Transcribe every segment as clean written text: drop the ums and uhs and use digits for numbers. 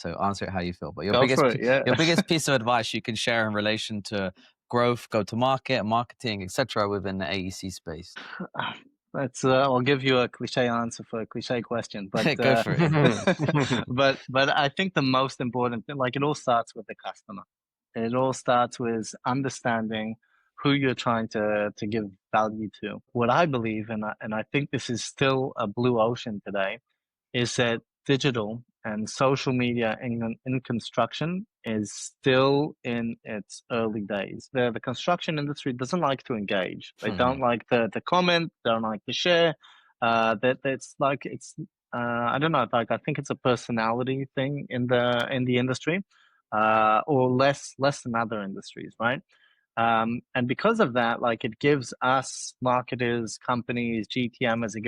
So answer it how you feel. But Go for it. Yeah. your biggest piece of advice you can share in relation to growth, go to market, marketing, etc., within the AEC space. Let's. I'll give you a cliche answer for a cliche question, but Go for it. but I think the most important thing, like it all starts with the customer. It all starts with understanding who you're trying to give value to. What I believe, and I think this is still a blue ocean today, is that digital and social media in construction is still in its early days. The construction industry doesn't like to engage. They don't like to comment, don't like to share. I don't know, like I think it's a personality thing in the industry, or less than other industries, right? And because of that, like it gives us marketers, companies, GTMers, it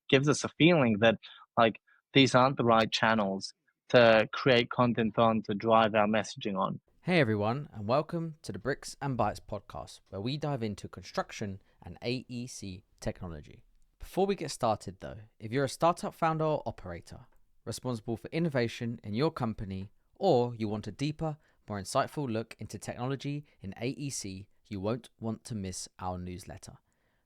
gives us a feeling that like these aren't the right channels to create content on, to drive our messaging on. Hey everyone, and welcome to the Bricks and Bytes podcast, where we dive into construction and AEC technology. Before we get started though, if you're a startup founder or operator responsible for innovation in your company, or you want a deeper, more insightful look into technology in AEC, you won't want to miss our newsletter.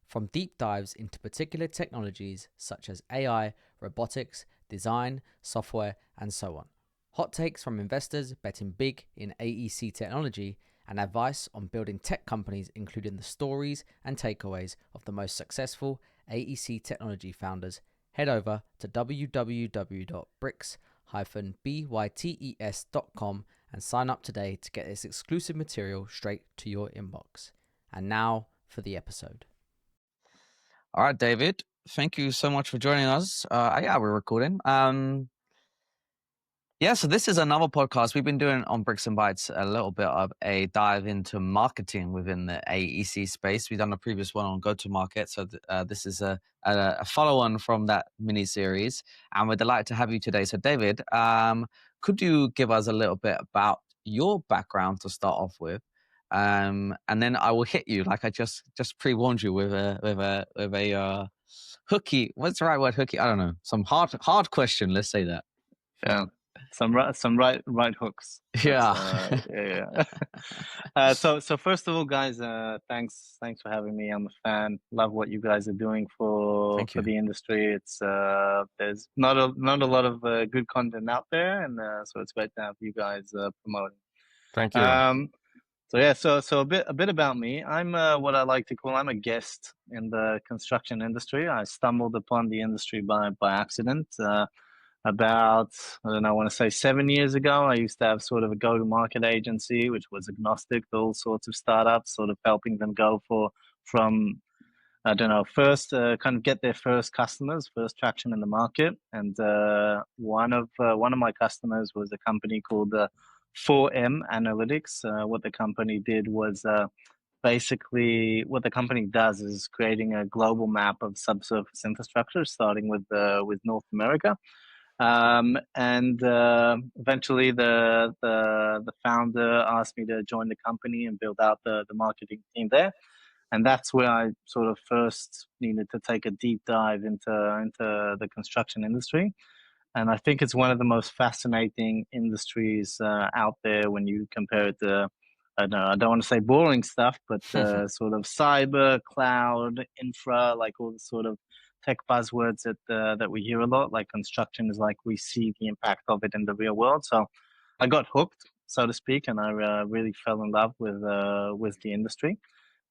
From deep dives into particular technologies such as AI, robotics, design, software, and so on. Hot takes from investors betting big in AEC technology, and advice on building tech companies, including the stories and takeaways of the most successful AEC technology founders. Head over to www.bricks-bytes.com and sign up today to get this exclusive material straight to your inbox. And now for the episode. All right, David, thank you so much for joining us. Yeah, we're recording. So this is another podcast we've been doing on Bricks and Bytes, a little bit of a dive into marketing within the AEC space. We've done a previous one on go-to-market, so this is a follow-on from that mini-series, and we're delighted to have you today. So David, could you give us a little bit about your background to start off with? And then I will hit you, like I just pre-warned you, with a hooky. What's the right word? Hooky? I don't know. Some hard question. Let's say that. Yeah, some right hooks. Yeah. So first of all, guys, thanks for having me. I'm a fan. Love what you guys are doing for the industry. It's there's not a lot of good content out there, and so it's great to have you guys promoting. Thank you. So a bit about me. I'm what I like to call, I'm a guest in the construction industry. I stumbled upon the industry by accident. About, I want to say 7 years ago, I used to have sort of a go-to-market agency, which was agnostic to all sorts of startups, sort of helping them go from first kind of get their first customers, first traction in the market. And one of my customers was a company called 4M Analytics. What the company did was basically what the company does is creating a global map of subsurface infrastructure, starting with North America. And eventually the founder asked me to join the company and build out the marketing team there. And that's where I sort of first needed to take a deep dive into the construction industry. And I think it's one of the most fascinating industries out there when you compare it to, I don't want to say boring stuff, but sort of cyber, cloud, infra, like all the sort of tech buzzwords that we hear a lot. Like construction is like we see the impact of it in the real world. So I got hooked, so to speak, and I really fell in love with the industry.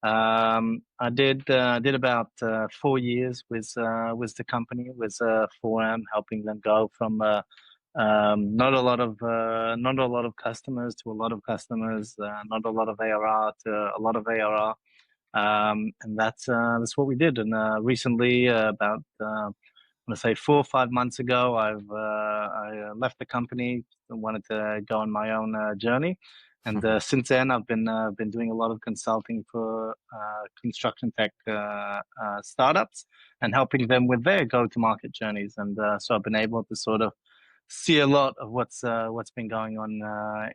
I did about 4 years with the company, with 4M, helping them go from not a lot of customers to a lot of customers, not a lot of ARR to a lot of ARR. And that's what we did. And recently, about I'm gonna say 4 or 5 months ago, I left the company and wanted to go on my own journey. And since then, I've been doing a lot of consulting for construction tech startups and helping them with their go-to-market journeys. And so I've been able to sort of see a lot of what's been going on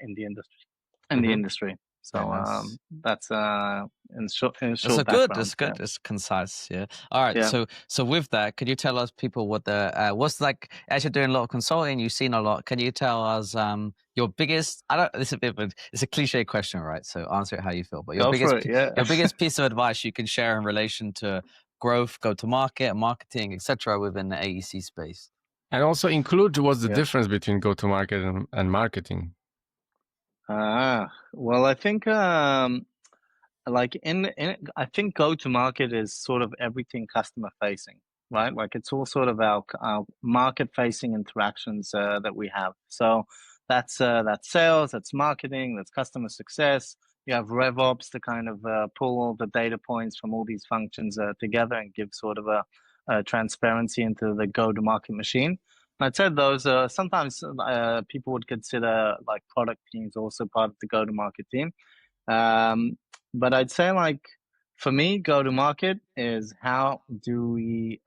in the industry. So nice. that's in short That's short good. background. That's good. It's concise. Yeah. All right. Yeah. So with that, could you tell us people what the what's like as you're doing a lot of consulting, you've seen a lot. Can you tell us your biggest? I don't. This is a bit of it's a cliche question, right? So answer it how you feel. But Go for it. Yeah. your biggest piece of advice you can share in relation to growth, go to market, marketing, etc. within the AEC space. And also include what's the Yeah. difference between go-to-market and marketing. Well, I think like I think go to market is sort of everything customer facing, right? Like it's all sort of our market facing interactions that we have. So that's sales, that's marketing, that's customer success. You have RevOps to kind of pull all the data points from all these functions together and give sort of a transparency into the go to market machine. And I'd say those sometimes people would consider like product teams also part of the go to market team. But I'd say like for me, go to market is how do we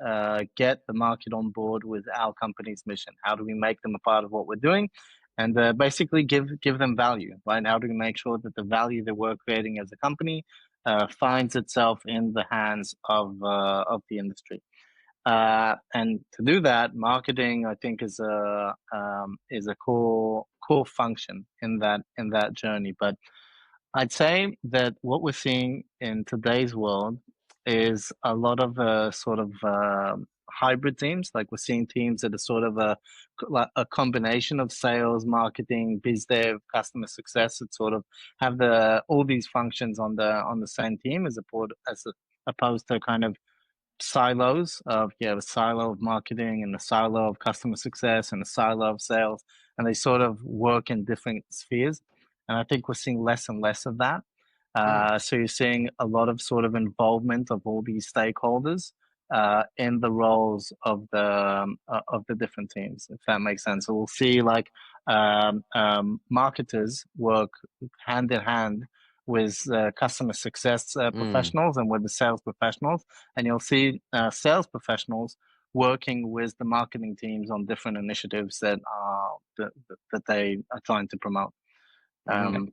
get the market on board with our company's mission? How do we make them a part of what we're doing? And basically give them value, right? How do we make sure that the value that we're creating as a company finds itself in the hands of the industry? And to do that, marketing I think is a core function in that journey. But I'd say that what we're seeing in today's world is a lot of sort of hybrid teams. Like we're seeing teams that are sort of a combination of sales, marketing, biz dev, customer success that sort of have all these functions on the same team opposed to kind of silos of a silo of marketing and a silo of customer success and a silo of sales, and they sort of work in different spheres. And I think we're seeing less and less of that. So you're seeing a lot of sort of involvement of all these stakeholders in the roles of the different teams, if that makes sense. So we'll see like marketers work hand in hand with customer success professionals and with the sales professionals, and you'll see sales professionals working with the marketing teams on different initiatives that they are trying to promote. All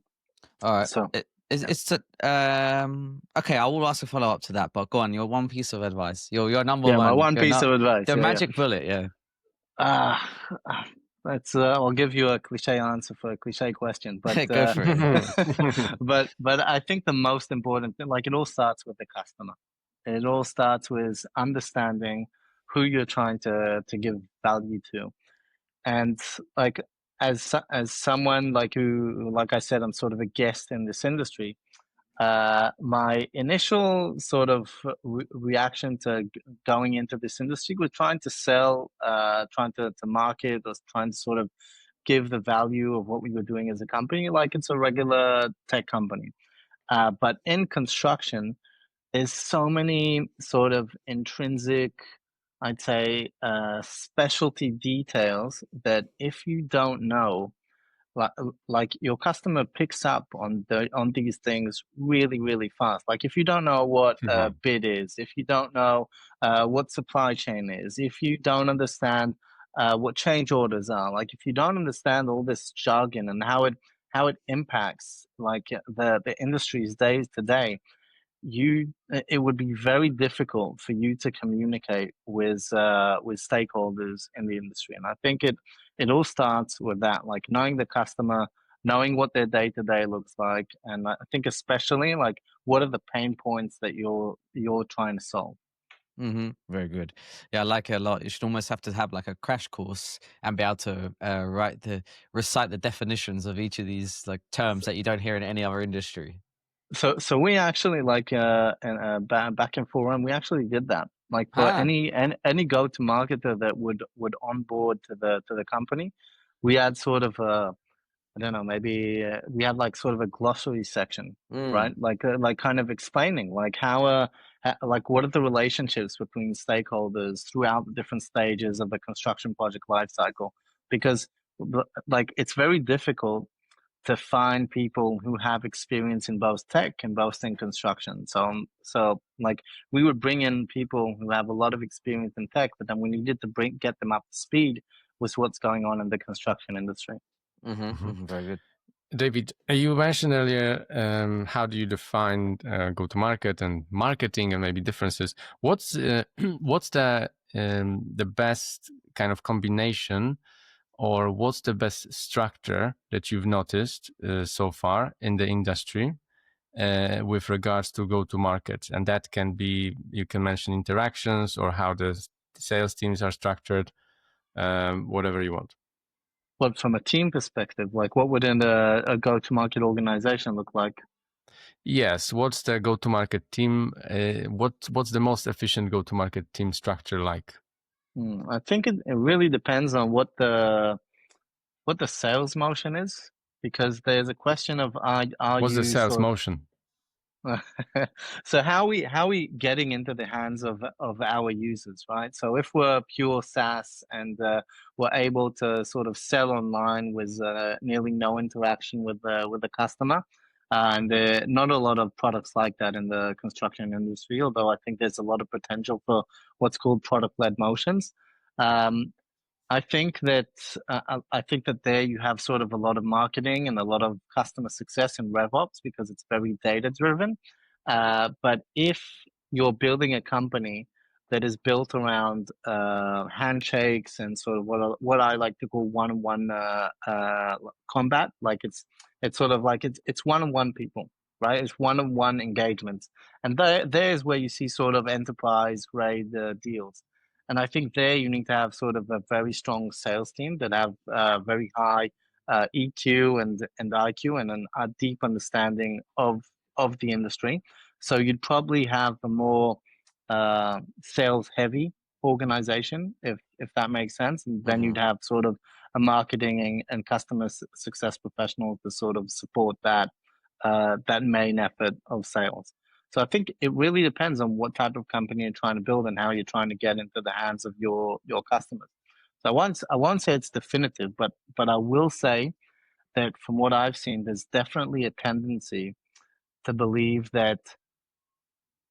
right. So it's okay. I will ask a follow up to that, but go on. Your one piece of advice. Your number one. My one piece of advice. The magic bullet. Yeah. I'll give you a cliche answer for a cliche question, but go for it. but I think the most important thing, like it all starts with the customer. It all starts with understanding who you're trying to give value to, and like as someone like who, like I said, I'm sort of a guest in this industry. My initial sort of reaction to going into this industry was trying to sell, trying to market, or trying to sort of give the value of what we were doing as a company, like it's a regular tech company. But in construction, there's so many sort of intrinsic, I'd say, specialty details that if you don't know, like your customer picks up on these things really fast. Like if you don't know what a bid is, if you don't know what supply chain is, if you don't understand what change orders are, like if you don't understand all this jargon and how it impacts like the industry's days to day, it would be very difficult for you to communicate with stakeholders in the industry. And I think it all starts with that, like knowing the customer, knowing what their day to day looks like, and I think especially like what are the pain points that you're trying to solve. Very good. Yeah, I like it a lot. You should almost have to have like a crash course and be able to recite the definitions of each of these like terms that you don't hear in any other industry. So we actually like back in Forum, we actually did that. Like for any go to marketer that would onboard to the company, we had sort of I don't know, maybe we had like sort of a glossary section, right? Like kind of explaining like how like what are the relationships between stakeholders throughout the different stages of the construction project lifecycle, because like it's very difficult to find people who have experience in both tech and both in construction. So like we would bring in people who have a lot of experience in tech, but then we needed to get them up to speed with what's going on in the construction industry. Very good. David, you mentioned earlier how do you define go-to-market and marketing and maybe differences. What's the best kind of combination, or what's the best structure that you've noticed so far in the industry with regards to go-to-market? And that can be, you can mention interactions or how the sales teams are structured, whatever you want. But from a team perspective, like what would a go-to-market organization look like? Yes, what's the go-to-market team? What's the most efficient go-to-market team structure like? I think it really depends on what the sales motion is, because there's a question of are What's the you sales sort motion? so how we getting into the hands of our users, right? So if we're pure SaaS and we're able to sort of sell online with nearly no interaction with the customer, and there are not a lot of products like that in the construction industry, although I think there's a lot of potential for what's called product-led motions. Um, I think that there you have sort of a lot of marketing and a lot of customer success in RevOps because it's very data driven. But if you're building a company that is built around handshakes and sort of what I like to call one-on-one combat, like it's sort of like it's one-on-one people, right? It's one-on-one engagements, and there's where you see sort of enterprise grade deals. And I think there you need to have sort of a very strong sales team that have very high EQ and IQ and a deep understanding of the industry. So you'd probably have a more sales heavy organization, if that makes sense. And then you'd have sort of a marketing and customer success professional to sort of support that main effort of sales. So I think it really depends on what type of company you're trying to build and how you're trying to get into the hands of your customers. So I won't say it's definitive, but I will say that from what I've seen, there's definitely a tendency to believe that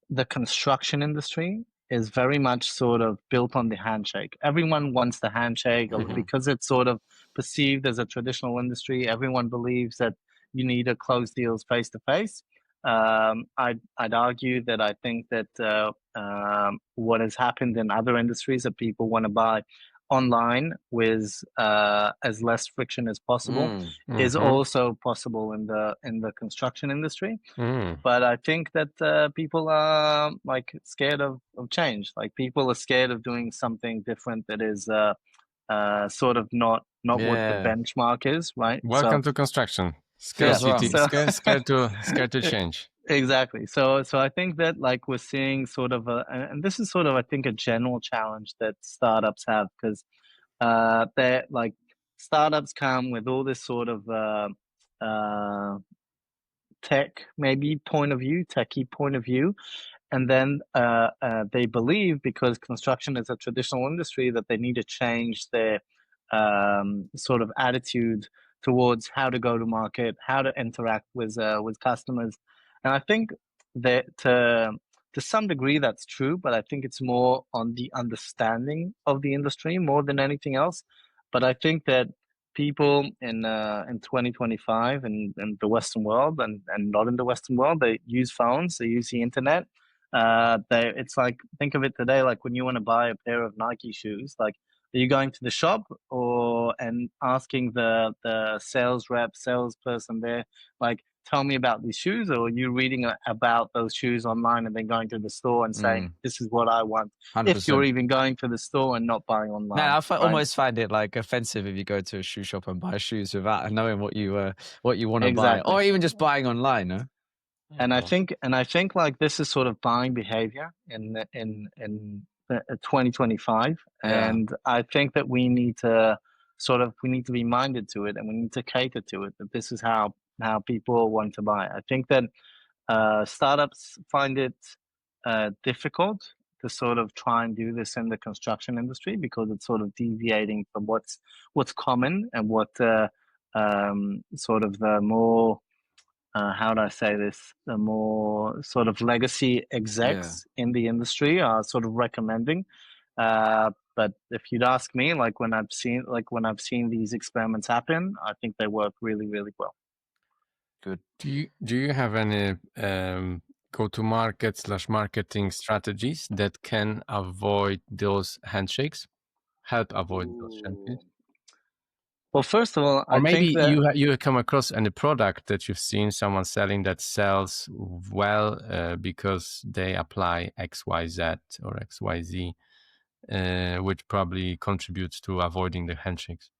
the construction industry is very much sort of built on the handshake. Everyone wants the handshake because it's sort of perceived as a traditional industry. Everyone believes that you need to close deals face to face. I'd argue that I think that what has happened in other industries that people want to buy online with as less friction as possible is also possible in the construction industry. But I think that people are like scared of change. Like people are scared of doing something different that is sort of not what the benchmark is, right? Welcome to construction. Scarcity, scared to change. Exactly. So I think that like we're seeing sort of and this is sort of I think a general challenge that startups have, because they're like startups come with all this sort of techie point of view, and then they believe because construction is a traditional industry that they need to change their sort of attitude towards how to go to market, how to interact with customers. And I think that to some degree that's true, but I think it's more on the understanding of the industry more than anything else. But I think that people in 2025 and the Western world and not in the Western world, they use phones, they use the internet. It's like, think of it today, like when you want to buy a pair of Nike shoes, like are you going to the shop and asking the salesperson there, like, tell me about these shoes, or are you reading about those shoes online and then going to the store and saying, this is what I want? 100%. If you're even going to the store and not buying online. No, I almost find it like offensive if you go to a shoe shop and buy shoes without knowing what you want to buy, or even just buying online. No? And I think like this is sort of buying behavior in 2025, and I think that we need to be minded to it, and we need to cater to it, that this is how people want to buy. I think that startups find it difficult to sort of try and do this in the construction industry because it's sort of deviating from what's common and what sort of the more how do I say this? The more sort of legacy execs in the industry are sort of recommending. But if you'd ask me, like when I've seen these experiments happen, I think they work really, really well. Good. Do you have any go-to-market / marketing strategies that can avoid those handshakes? Help avoid those handshakes? Well, first of all, Or I maybe think that you come across any product that you've seen someone selling that sells well because they apply XYZ or XYZ, which probably contributes to avoiding the handshakes.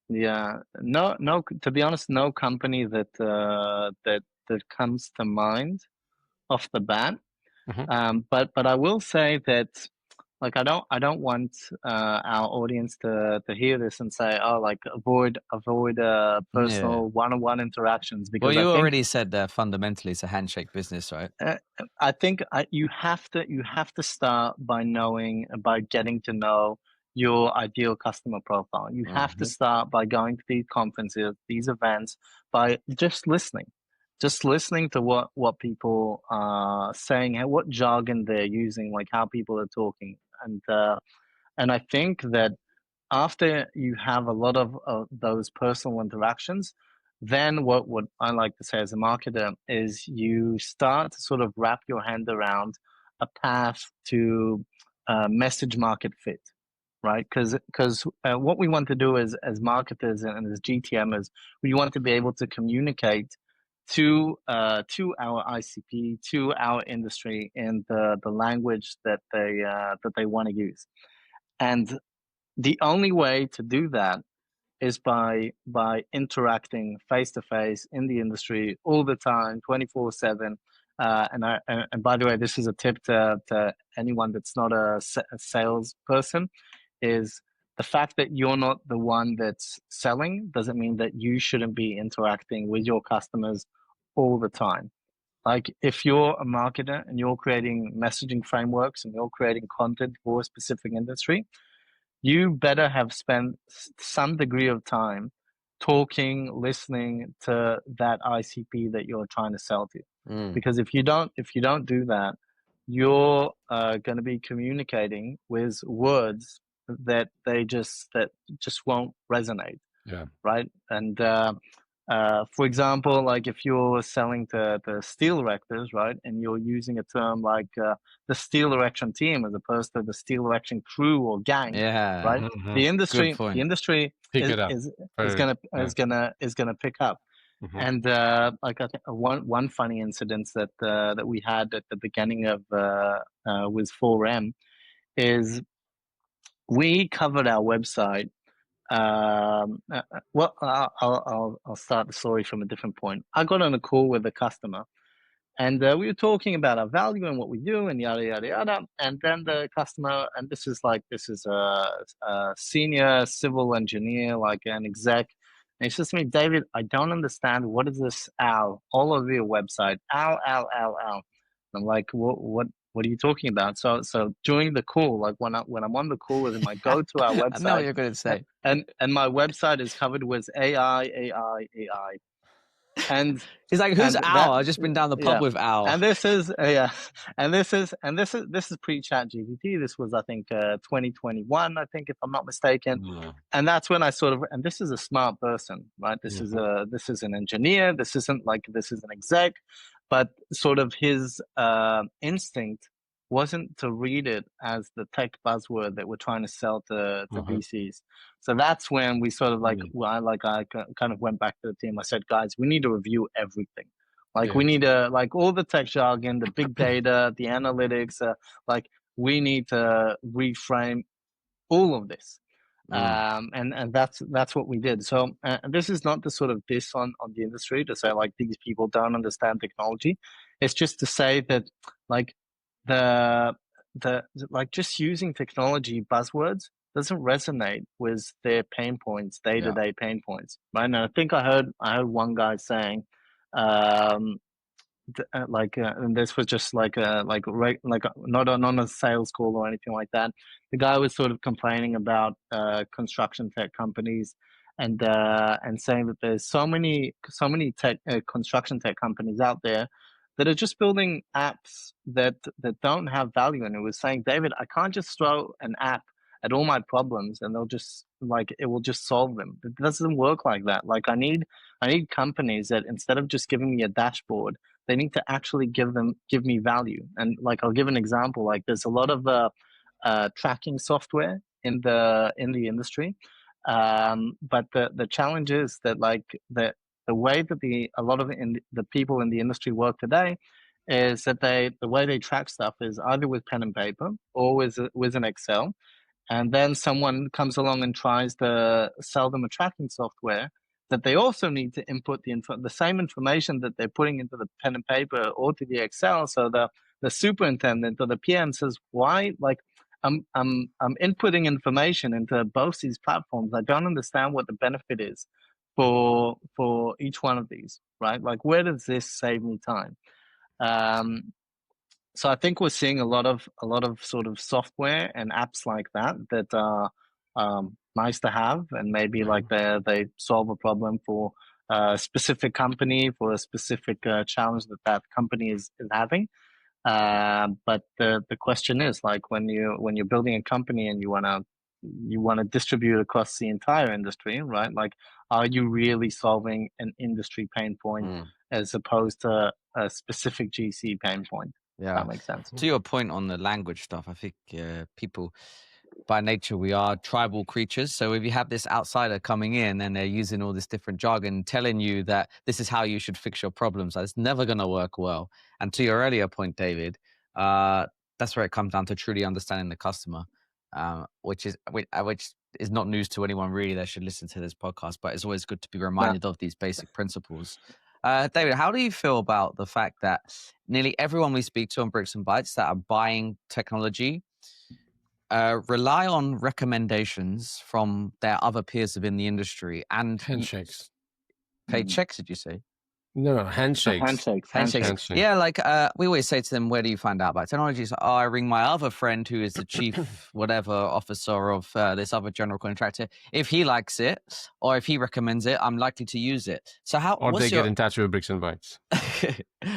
yeah, no. To be honest, no company that comes to mind off the bat. But I will say that, like, I don't want our audience to hear this and say, oh, like, avoid Yeah. personal one-on-one interactions, Well, because you I think already said fundamentally it's a handshake business, right? you have to start by getting to know your ideal customer profile. You have to start by going to these conferences, these events, by just listening to what people are saying, what jargon they're using, like how people are talking, and I think that after you have a lot of those personal interactions, then what I like to say as a marketer is you start to sort of wrap your hand around a path to message market fit, right? Because what we want to do as marketers and as GTMers, we want to be able to communicate to our ICP, to our industry, in the language that they want to use. And the only way to do that is by interacting face to face in the industry all the time, 24/7. And by the way, this is a tip to anyone that's not a salesperson: is the fact that you're not the one that's selling doesn't mean that you shouldn't be interacting with your customers all the time. Like, if you're a marketer and you're creating messaging frameworks and you're creating content for a specific industry, you better have spent some degree of time talking, listening to that ICP that you're trying to sell to. Because if you don't do that, you're going to be communicating with words that just won't resonate. Yeah. Right. And for example, like, if you're selling to steel erectors, right, and you're using a term like the steel erection team as opposed to the steel erection crew or gang, Yeah. right? The Good point. industry Pick is it up. gonna pick up. And like, I think one funny incident that we had at the beginning of with 4M is we covered our website. Well, I'll start the story from a different point. I got on a call with a customer, and we were talking about our value and what we do and yada yada yada. And then the customer, and this is a senior civil engineer, like an exec, and he says to me, David, I don't understand, what is this owl all over your website? Owl, owl, owl, owl. I'm like, what are you talking about? So during the call, like, when I'm on the call with him, I go to our website. I know what you're going to say. And my website is covered with AI. And he's like, who's Al? I've just been down the pub yeah. with Al. And this is pre-chat GPT. This was, I think, 2021, I think, if I'm not mistaken. And that's when I sort of, and this is a smart person, right? This is an engineer. This isn't like, this is an exec, but sort of his instinct wasn't to read it as the tech buzzword that we're trying to sell to VCs. So that's when we sort of I kind of went back to the team. I said, guys, we need to review everything. Like, we need to, like, all the tech jargon, the big data, the analytics, like, we need to reframe all of this. And that's what we did. So this is not to sort of diss on the industry, to say, like, these people don't understand technology. It's just to say that, like, like, just using technology buzzwords doesn't resonate with their pain points, day-to-day pain points, right? And I think I heard one guy saying, and this was just like not on a sales call or anything like that. The guy was sort of complaining about construction tech companies, and saying that there's so many tech construction tech companies out there that are just building apps that don't have value. And it was saying, David, I can't just throw an app at all my problems and they'll just like it will just solve them. It doesn't work like that. Like I need companies that instead of just giving me a dashboard, they need to actually give me value. And like I'll give an example. Like there's a lot of tracking software in the industry, but the challenge is that like the way that a lot of the people in the industry work today is that the way they track stuff is either with pen and paper or with an Excel, and then someone comes along and tries to sell them a tracking software that they also need to input the same information that they're putting into the pen and paper or to the Excel. So the superintendent or the PM says, why? Like I'm inputting information into both these platforms. I don't understand what the benefit is for each one of these, right? Like where does this save me time? So I think we're seeing a lot of sort of software and apps like that are nice to have, and maybe like they solve a problem for a specific company, for a specific challenge that company is having. But the question is, like when you're building a company and you wanna distribute across the entire industry, right? Like, are you really solving an industry pain point as opposed to a specific GC pain point? Yeah, That makes sense. to your point on the language stuff, I think people, by nature, we are tribal creatures. So if you have this outsider coming in and they're using all this different jargon, telling you that this is how you should fix your problems, it's never going to work well. And to your earlier point, David, that's where it comes down to truly understanding the customer, which is not news to anyone really that should listen to this podcast. But it's always good to be reminded of these basic principles. David, how do you feel about the fact that nearly everyone we speak to on Bricks and Bytes that are buying technology rely on recommendations from their other peers within the industry and Handshakes. paychecks? Did you say? No, handshakes. Handshakes. Yeah, like we always say to them, where do you find out about technology? So, I ring my other friend who is the chief whatever officer of this other general contractor. If he likes it or if he recommends it, I'm likely to use it. So Or they get in touch with Bricks and Bytes.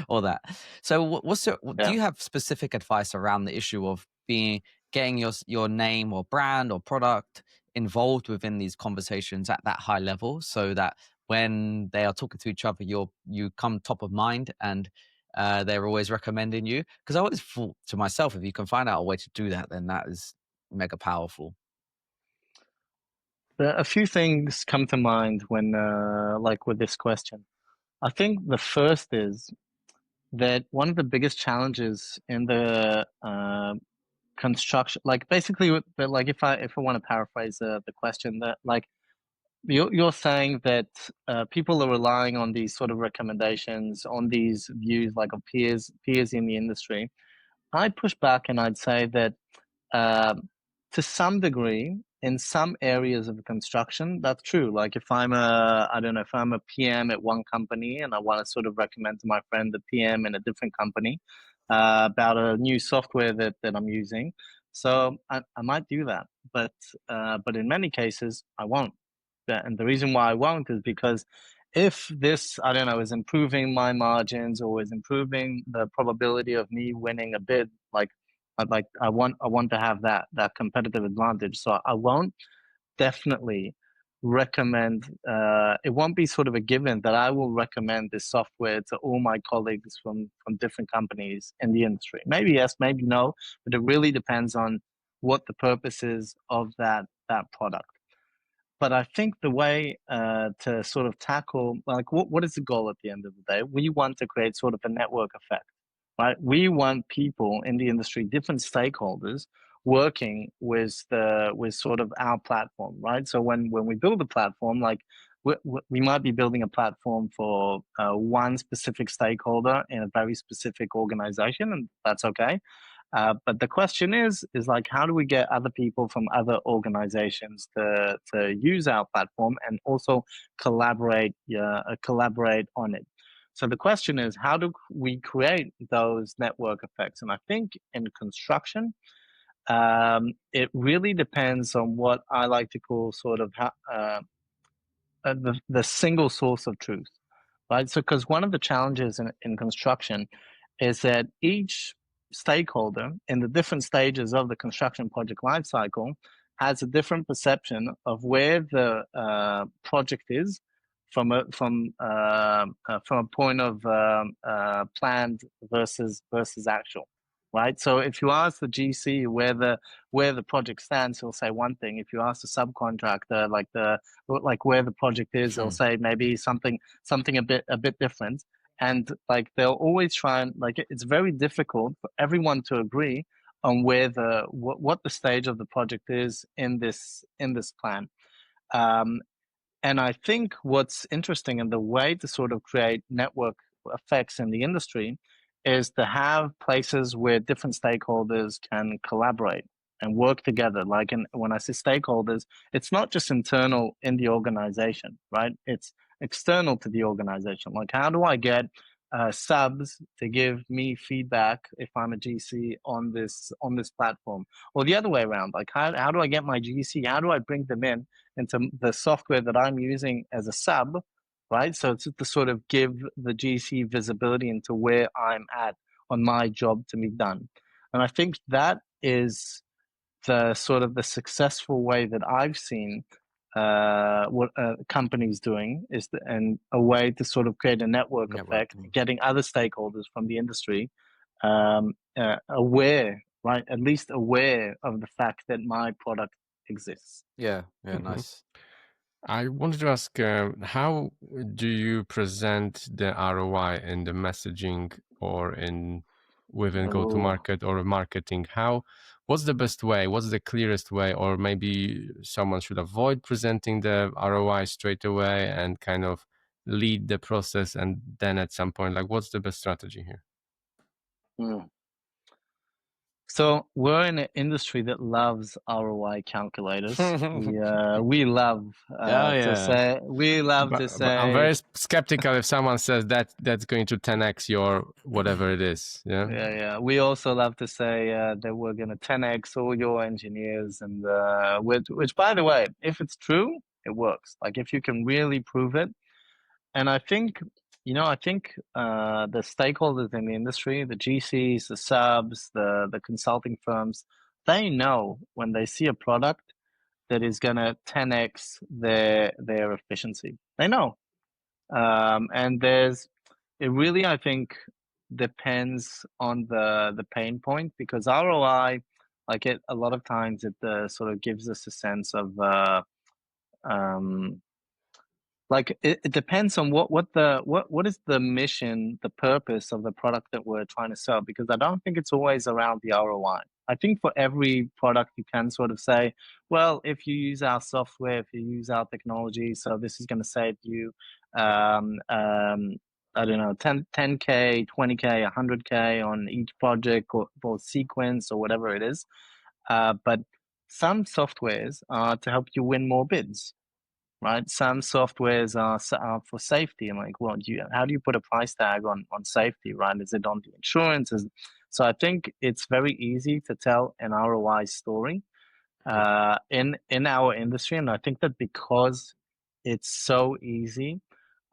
or that. So do you have specific advice around the issue of getting your name or brand or product involved within these conversations at that high level, so that when they are talking to each other, you come top of mind and they're always recommending you? Because I always thought to myself, if you can find out a way to do that, then that is mega powerful. A few things come to mind when like with this question. I think the first is that one of the biggest challenges in the construction, like basically, like if I want to paraphrase the question, that like you're saying that people are relying on these sort of recommendations, on these views like of peers in the industry. I'd push back and I'd say that to some degree, in some areas of construction, that's true. Like if I'm if I'm a PM at one company and I want to sort of recommend to my friend the PM in a different company about a new software that I'm using, so I might do that. But in many cases, I won't. And the reason why I won't is because if this, is improving my margins or is improving the probability of me winning a bid, I want to have that competitive advantage. So I won't definitely recommend. It won't be sort of a given that I will recommend this software to all my colleagues from different companies in the industry. Maybe yes, maybe no, but it really depends on what the purpose is of that product. But I think the way to sort of tackle, like, what is the goal at the end of the day? We want to create sort of a network effect, right? We want people in the industry, different stakeholders, working with sort of our platform, right? So when we build a platform, like we might be building a platform for one specific stakeholder in a very specific organization, and that's okay. But the question is like, how do we get other people from other organizations to use our platform and also collaborate on it? So the question is, how do we create those network effects? And I think in construction, it really depends on what I like to call sort of the single source of truth, right? So because one of the challenges in construction is that each stakeholder in the different stages of the construction project lifecycle has a different perception of where the project is from a point of planned versus actual, right? So if you ask the GC where the project stands, he'll say one thing. If you ask the subcontractor like where the project is, they'll say maybe something a bit different. And like they'll always try and like it's very difficult for everyone to agree on where what the stage of the project is in this plan. And I think what's interesting in the way to sort of create network effects in the industry is to have places where different stakeholders can collaborate and work together. Like when I say stakeholders, it's not just internal in the organization, right? It's external to the organization. Like how do I get subs to give me feedback if I'm a GC on this platform, or the other way around? Like how do I get my GC? How do I bring them into the software that I'm using as a sub, right? So it's to sort of give the GC visibility into where I'm at on my job to be done. And I think that is the sort of the successful way that I've seen what companies doing and a way to sort of create a network effect, getting other stakeholders from the industry aware, right? At least aware of the fact that my product exists. Yeah, nice. I wanted to ask, how do you present the ROI in the messaging or within go-to-market or marketing? What's the best way? What's the clearest way? Or maybe someone should avoid presenting the ROI straight away and kind of lead the process, and then at some point, like, what's the best strategy here? So we're in an industry that loves ROI calculators. We love to say. But I'm very skeptical if someone says that's going to 10x your whatever it is. Yeah. We also love to say that we're going to 10x all your engineers, and which, by the way, if it's true, it works. Like if you can really prove it, and I think the stakeholders in the industry, the GCs, the subs, the consulting firms, they know when they see a product that is going to 10x their efficiency. They know, and it really, I think, depends on the pain point, because ROI, like a lot of times it sort of gives us a sense of like it depends on what is the mission, the purpose of the product that we're trying to sell, because I don't think it's always around the ROI. I think for every product you can sort of say, well, if you use our software, if you use our technology, so this is going to save you I don't know, 10K, 20K, 100K on each project or sequence or whatever it is. But some softwares are to help you win more bids, right? Some softwares are for safety. And like, well, how do you put a price tag on safety, right? Is it on the insurance? So I think it's very easy to tell an ROI story in our industry. And I think that because it's so easy,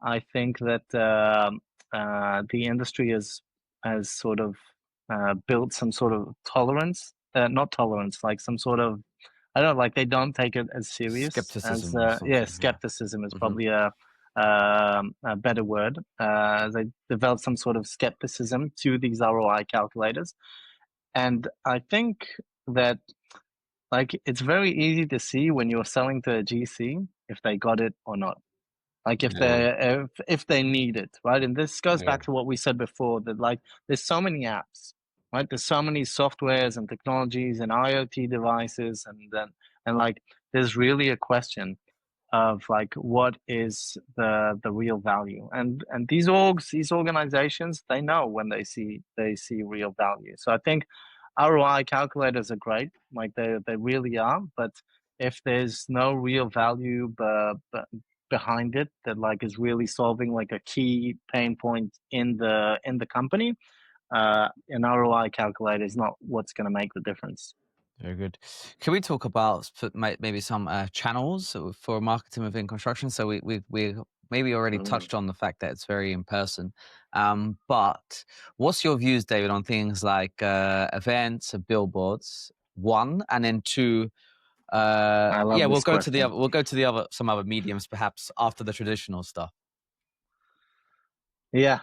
I think that the industry has sort of built some sort of tolerance, not tolerance, like some sort of, I don't know, like they don't take it as serious. Skepticism. Skepticism is probably a better word. They developed some sort of skepticism to these ROI calculators. And I think that like it's very easy to see when you're selling to a GC if they got it or not. Like if they need it, right? And this goes back to what we said before, that like there's so many apps, right? There's so many softwares and technologies and IoT devices, and like there's really a question of like what is the real value, and these organizations, they know when they see real value. So I think ROI calculators are great, like they really are, but if there's no real value behind it that like is really solving like a key pain point in the company, an ROI calculator is not what's going to make the difference. Very good. Can we talk about maybe some channels for marketing within construction? So we maybe already touched on the fact that it's very in person, but what's your views, David, on things like events and billboards? One, and then two, I love Yeah, this question. we'll go to the other some other mediums perhaps after the traditional stuff. Yeah.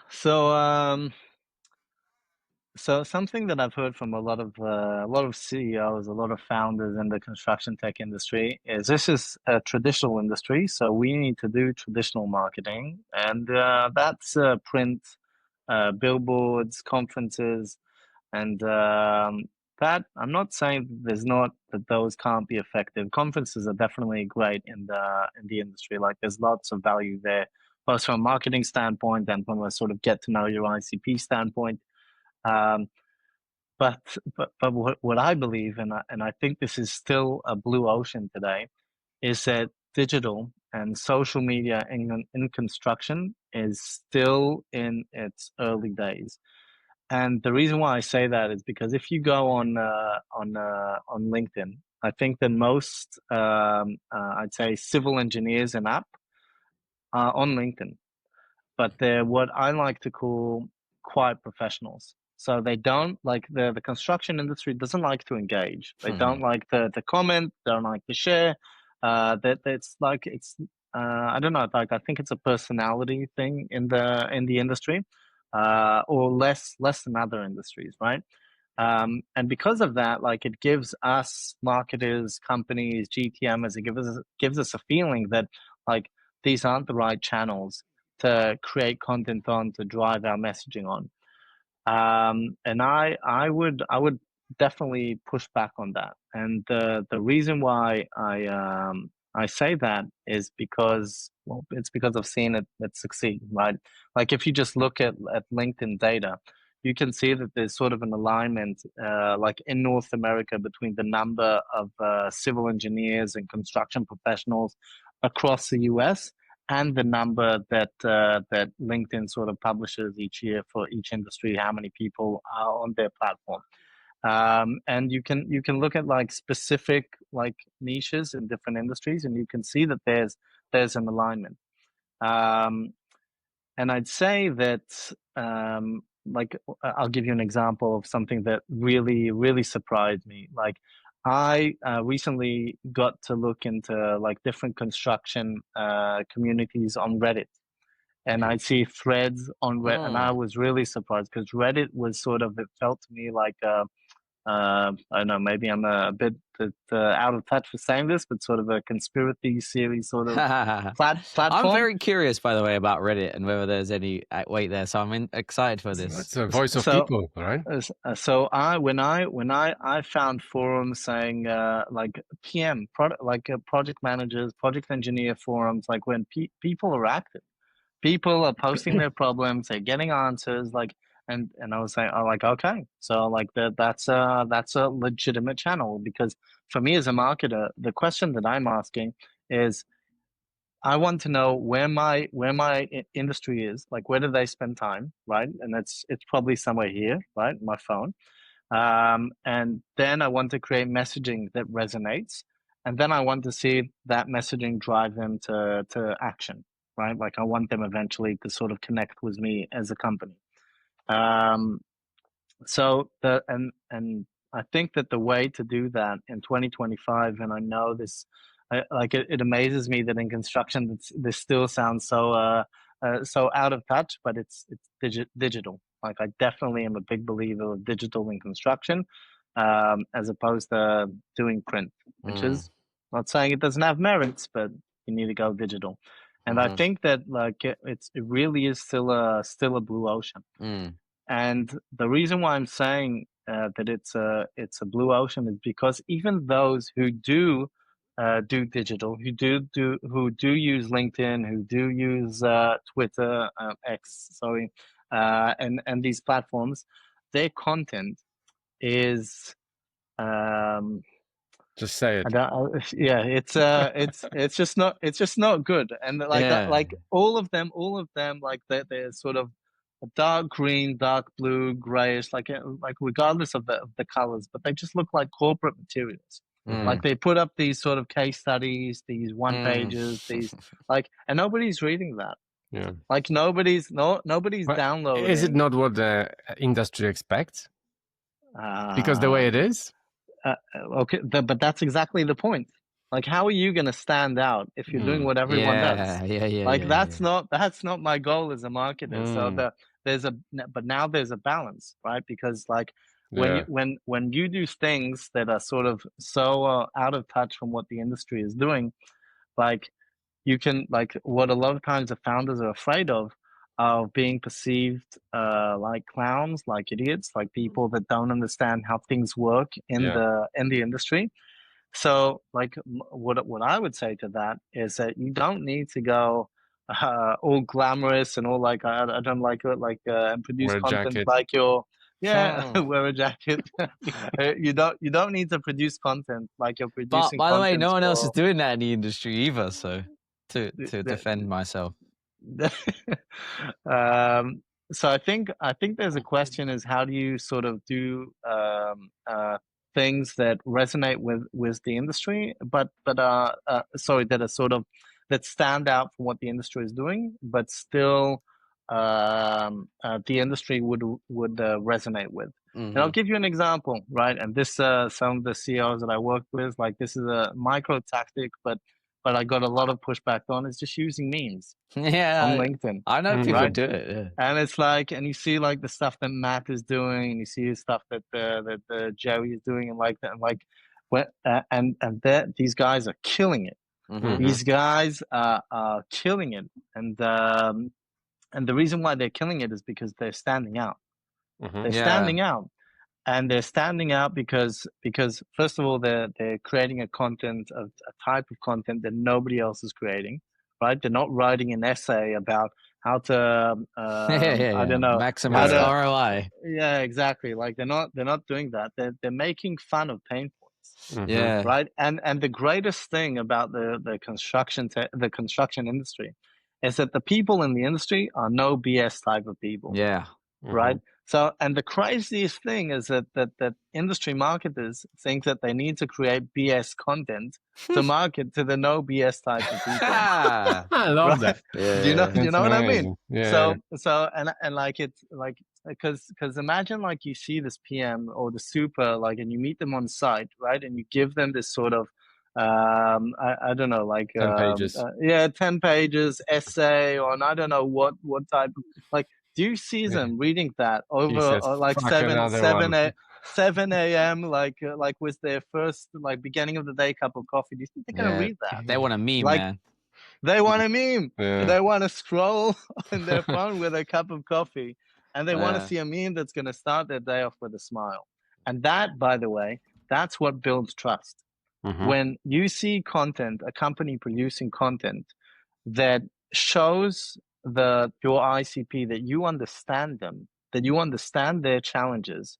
So something that I've heard from a lot of CEOs, a lot of founders in the construction tech industry is this is a traditional industry, so we need to do traditional marketing, and that's print, billboards, conferences, and that I'm not saying that those can't be effective. Conferences are definitely great in the industry. Like there's lots of value there, both from a marketing standpoint and from a sort of get to know your ICP standpoint. Um, but what I believe, and I think this is still a blue ocean today, is that digital and social media in construction is still in its early days. And the reason why I say that is because if you go on LinkedIn, I think that most I'd say civil engineers and app are on LinkedIn, but they're what I like to call quiet professionals. So they don't like the construction industry doesn't like to engage. They don't like to comment. They don't like to share. That it's like it's I don't know. Like I think it's a personality thing in the industry, or less than other industries, right? And because of that, like it gives us marketers, companies, GTMers, it gives us a feeling that like these aren't the right channels to create content on, to drive our messaging on. And I would definitely push back on that. And the reason why I say that is because, well, it's because I've seen it succeed, right? Like if you just look at LinkedIn data, you can see that there's sort of an alignment, like in North America, between the number of civil engineers and construction professionals across the US and the number that that LinkedIn sort of publishes each year for each industry, how many people are on their platform. And you can look at like specific like niches in different industries, and you can see that there's an alignment. And I'd say that like I'll give you an example of something that really surprised me. Like I recently got to look into like different construction communities on Reddit, and I see threads on Reddit, and I was really surprised because Reddit was sort of, it felt to me like I don't know, maybe I'm a bit out of touch for saying this, but sort of a conspiracy series sort of platform. I'm very curious, by the way, about Reddit and whether there's any weight there. So I'm excited for this. It's a voice of people, right? So when I found forums saying like PM product, like project managers, project engineer forums, like when people are active, people are posting their problems, they're getting answers, like. And I was saying, oh, like, okay, so like that's a legitimate channel, because for me as a marketer, the question that I'm asking is, I want to know where my industry is, like where do they spend time, right? And it's probably somewhere here, right, my phone. And then I want to create messaging that resonates, and then I want to see that messaging drive them to action, right? Like I want them eventually to sort of connect with me as a company. So and I think that the way to do that in 2025, and I know this, it amazes me that in construction this still sounds so so out of touch, but it's digital. Like I definitely am a big believer of digital in construction, as opposed to doing print, which is not saying it doesn't have merits, but you need to go digital. And I think that like it really is still a blue ocean. And the reason why I'm saying that it's a blue ocean is because even those who do digital, who do use LinkedIn, who do use Twitter, X, sorry, and these platforms, their content is just say it. Yeah, it's just not good. And like like all of them, like they're sort of dark green, dark blue, grayish, like regardless of the colors, but they just look like corporate materials. Like they put up these sort of case studies, these one pages, these like, and nobody's reading that. Yeah, like nobody's downloading. Is it not what the industry expects? Because the way it is. okay, but that's exactly the point. Like, how are you going to stand out if you're doing what everyone does? Like, that's not my goal as a marketer. So but now there's a balance, right? Because like when you do things that are sort of so out of touch from what the industry is doing, like you can, like, what a lot of times the founders are afraid of being perceived like clowns, like idiots, like people that don't understand how things work in the industry. So like what I would say to that is that you don't need to go all glamorous and all like I don't like it, like and produce wear a content jacket. like your wear a jacket. You don't need to produce content like you're But producing by the way, content no one else is for doing that in the industry either. So to defend myself. So I think there's a question is how do you sort of do things that resonate with the industry, but sorry, that are sort of that stand out from what the industry is doing, but still the industry would resonate with. And I'll give you an example, right? And this some of the CEOs that I worked with, like this is a micro tactic, but I got a lot of pushback on is just using memes on LinkedIn. I know people right? do it. Yeah. And it's like, and you see like the stuff that Matt is doing, and you see the stuff that Jerry is doing, and like that, and like, and these guys are killing it. These guys are killing it, and the reason why they're killing it is because they're standing out. They're standing out. And they're standing out because first of all they're creating a type of content that nobody else is creating, right? They're not writing an essay about how to I don't know, maximize ROI. Yeah, exactly. Like they're not doing that. They're making fun of pain points. Yeah. Right. And the greatest thing about the construction industry is that the people in the industry are no BS type of people. Yeah. Right. So, and the craziest thing is that industry marketers think that they need to create BS content to market to the no BS type of people. I love that. Yeah. Do you know what I mean? Yeah. So and like it's like because imagine like you see this PM or the super like and you meet them on site, right? And you give them this sort of I don't know, like 10 pages. 10 pages essay on I don't know what type of like. Do you see them reading that over like 7 a.m. like with their first like beginning of the day cup of coffee? Do you think they're gonna read that? They want a meme, like, man. They want a meme. They want to scroll on their phone with a cup of coffee, and they want to see a meme that's gonna start their day off with a smile. And that, by the way, that's what builds trust. When you see content, a company producing content that shows your ICP that you understand them, that you understand their challenges,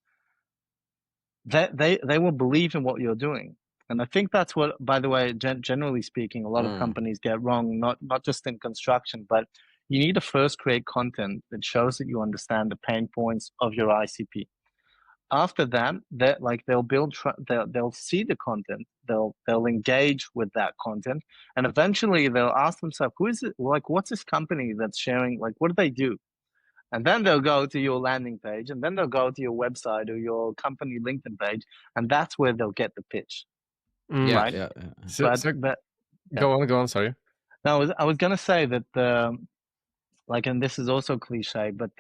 that they will believe in what you're doing. And I think that's what, by the way, generally speaking, a lot of companies get wrong, not just in construction, but you need to first create content that shows that you understand the pain points of your ICP. After that, they'll see the content, they'll engage with that content, and eventually they'll ask themselves, who is it? Like, what's this company that's sharing? Like, what do they do? And then they'll go to your landing page, and then they'll go to your website or your company LinkedIn page, and that's where they'll get the pitch. Right? Yeah. Go on. Sorry. No, I was gonna say that and this is also cliche, but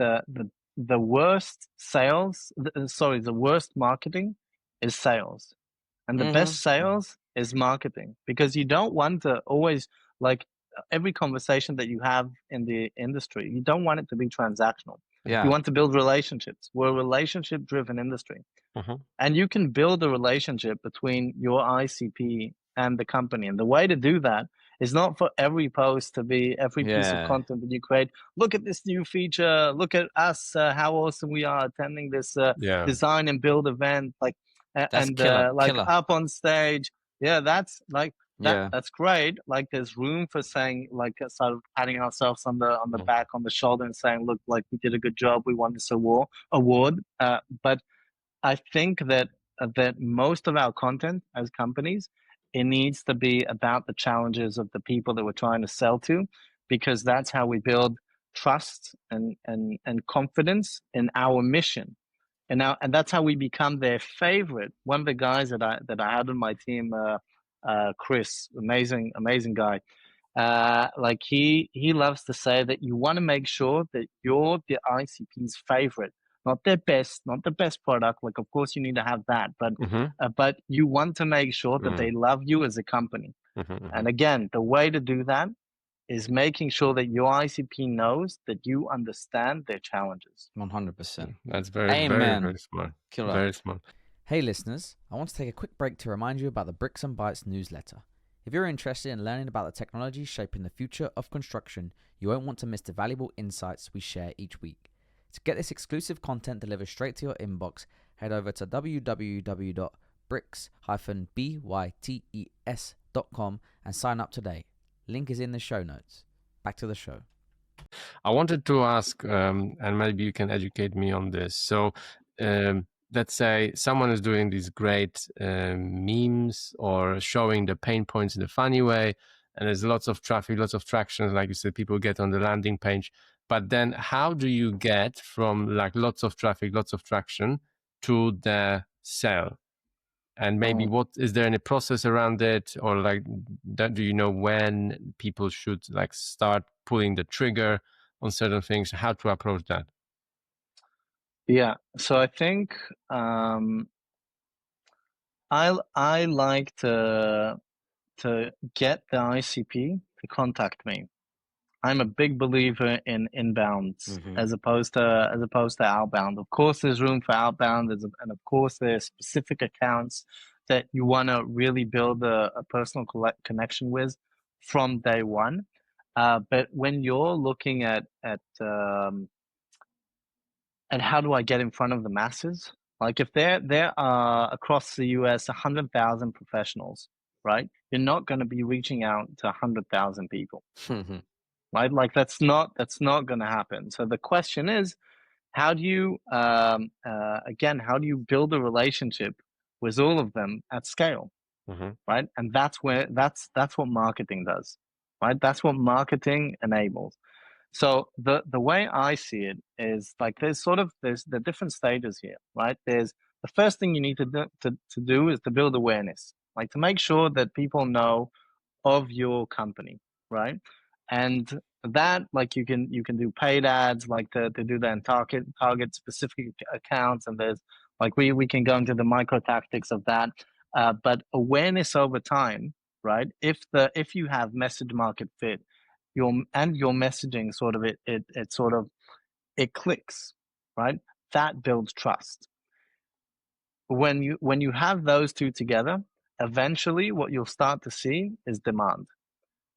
the worst the worst marketing is sales, and the best sales is marketing, because you don't want to always, like, every conversation that you have in the industry, you don't want it to be transactional. You want to build relationships. We're a relationship driven industry, and you can build a relationship between your ICP and the company, and the way to do that is not for every post to be every piece of content that you create. Look at this new feature. Look at us. How awesome we are attending this design and build event. Like, and killer. Up on stage. Yeah, that's like that. That's great. Like, there's room for saying, like, sort of patting ourselves on the back, on the shoulder, and saying, look, like, we did a good job. We won this award. But I think that most of our content as companies, it needs to be about the challenges of the people that we're trying to sell to, because that's how we build trust and confidence in our mission. and that's how we become their favorite. One of the guys that I had on my team, Chris, amazing guy. Like he loves to say that you want to make sure that you're the ICP's favorite, not their best, not the best product. Like, of course, you need to have that, but you want to make sure that they love you as a company. And again, the way to do that is making sure that your ICP knows that you understand their challenges. 100%. That's very, Amen. very smart. Killer. Very smart. Hey listeners, I want to take a quick break to remind you about the Bricks and Bytes newsletter. If you're interested in learning about the technology shaping the future of construction, you won't want to miss the valuable insights we share each week. To get this exclusive content delivered straight to your inbox, head over to www.bricks-bytes.com and sign up today. Link is in the show notes. Back to the show. I wanted to ask, and maybe you can educate me on this. So, let's say someone is doing these great memes or showing the pain points in a funny way, and there's lots of traffic, lots of traction, like you said, people get on the landing page. But then how do you get from like lots of traffic, lots of traction to the sale? And maybe what is there any process around it, or like that? Do you know when people should like start pulling the trigger on certain things? How to approach that? Yeah, so I think I like to get the ICP to contact me. I'm a big believer in inbounds as opposed to outbound. Of course, there's room for outbound, and of course, there's specific accounts that you want to really build a personal connection with from day one. But when you're looking at how do I get in front of the masses? Like if there are across the US 100,000 professionals, right? You're not going to be reaching out to 100,000 people. Right? Like that's not going to happen. So the question is, how do you again, how do you build a relationship with all of them at scale? Right? And that's what marketing does. Right? That's what marketing enables. So the way I see it is like there's the different stages here, right? There's the first thing you need to do is to build awareness, like to make sure that people know of your company, right? And that, like you can do paid ads, like to do that and target specific accounts, and there's like we can go into the micro tactics of that, but awareness over time, right? If you have message market fit, your messaging sort of it clicks, right? That builds trust. When you have those two together, eventually what you'll start to see is demand.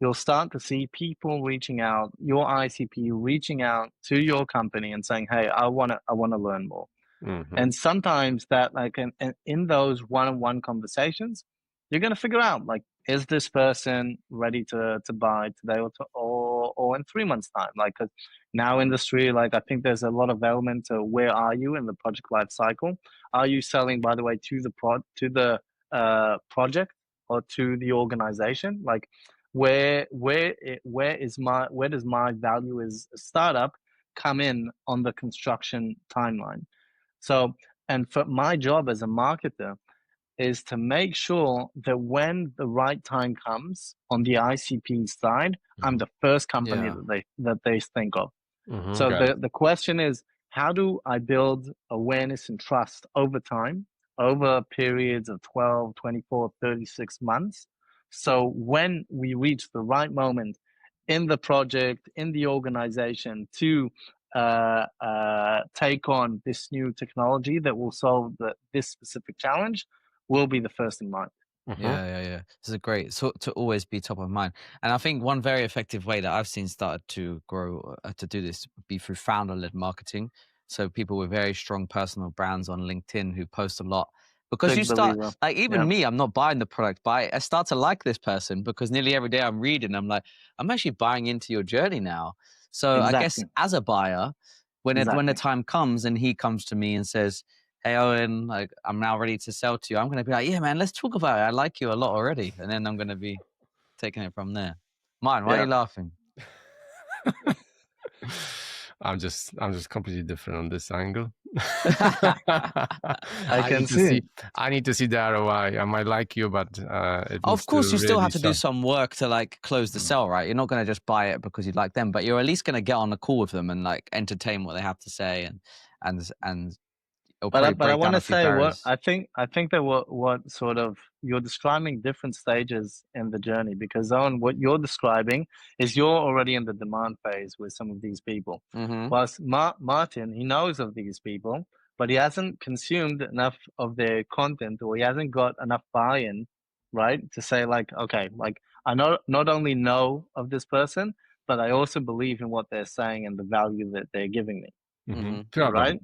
You'll start to see people reaching out, your ICP reaching out to your company and saying, "Hey, I want to learn more." And sometimes that, like in those one-on-one conversations, you're going to figure out, like, is this person ready to buy today or in 3 months time? Like, 'cause now industry, like I think there's a lot of element to where are you in the project life cycle? Are you selling, by the way, to the project or to the organization? Like, where does my value as a startup come in on the construction timeline? So, and for my job as a marketer is to make sure that when the right time comes on the ICP side, I'm the first company that they think of. So the question is, how do I build awareness and trust over time, over periods of 12, 24, 36 months? So when we reach the right moment in the project, in the organization to take on this new technology that will solve this specific challenge, will be the first in mind. Yeah. This is a great, so to always be top of mind. And I think one very effective way that I've seen started to grow to do this would be through founder-led marketing. So people with very strong personal brands on LinkedIn who post a lot. Because Big you start, believer. like even me, I'm not buying the product, but I start to like this person because nearly every day I'm reading, I'm like, I'm actually buying into your journey now. So I guess Exactly. as a buyer, when the Exactly. time comes and he comes to me and says, "Hey Owen, like I'm now ready to sell to you," I'm going to be like, "Yeah, man, let's talk about it. I like you a lot already." And then I'm going to be taking it from there. Mine, why are you laughing? I'm just completely different on this angle. I can see. I need to see the ROI. I might like you, but it needs Of course, to you still really have to do show. some work to like close the sale, right? You're not going to just buy it because you like them, but you're at least going to get on a call with them and like entertain what they have to say, and it'll probably But I break want down to a few say barriers. I think that what sort of you're describing different stages in the journey, because Owen, what you're describing is you're already in the demand phase with some of these people. Whilst Martin, he knows of these people, but he hasn't consumed enough of their content, or he hasn't got enough buy-in, right, to say like, okay, like I not only know of this person, but I also believe in what they're saying and the value that they're giving me. Probably,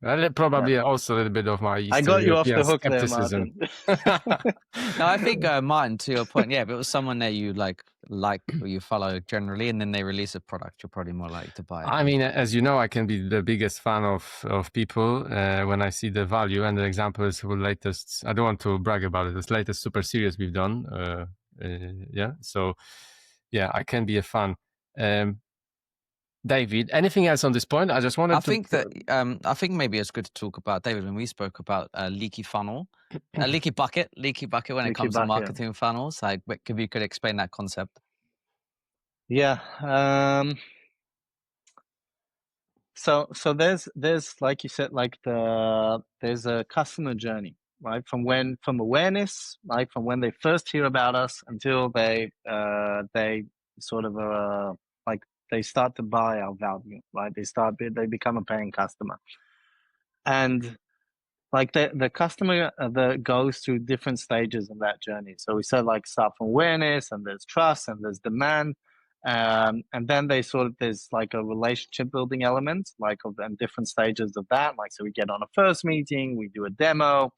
right? probably also a little bit of my I Eastern got you off European the hook there, skepticism. Martin. No, I think Martin, to your point, yeah, if it was someone that you like or you follow generally, and then they release a product, you're probably more likely to buy it. I mean, as you know, I can be the biggest fan of people when I see the value. And the example is the latest. I don't want to brag about it. This latest super series we've done. Yeah, so yeah, I can be a fan. David, anything else on this point? I just wanted I to. think that I think maybe it's good to talk about, David, when we spoke about leaky funnel, leaky bucket when it Leaky comes to bucket. marketing funnels. Like, if you could explain that concept. Yeah. So there's like you said, like there's a customer journey, right? From awareness, like from when they first hear about us until they sort of like they start to buy our value, right? They become a paying customer, and like the customer that goes through different stages in that journey. So we said like start from awareness, and there's trust, and there's demand, and then there's like a relationship building element, like and different stages of that. Like, so we get on a first meeting, we do a demo,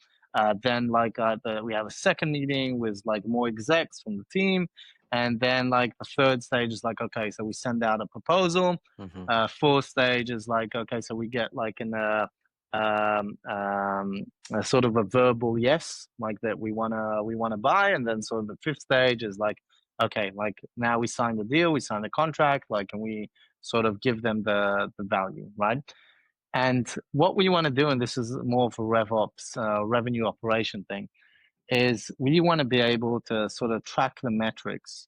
then like we have a second meeting with like more execs from the team, and then like the third stage is like, okay, so we send out a proposal. Fourth stage is like, okay, so we get like a sort of a verbal yes, like that we wanna buy, and then sort of the fifth stage is like, okay, like now we sign the deal, we sign the contract, like, and we sort of give them the value, right? And what we want to do, and this is more of a RevOps revenue operation thing, is we want to be able to sort of track the metrics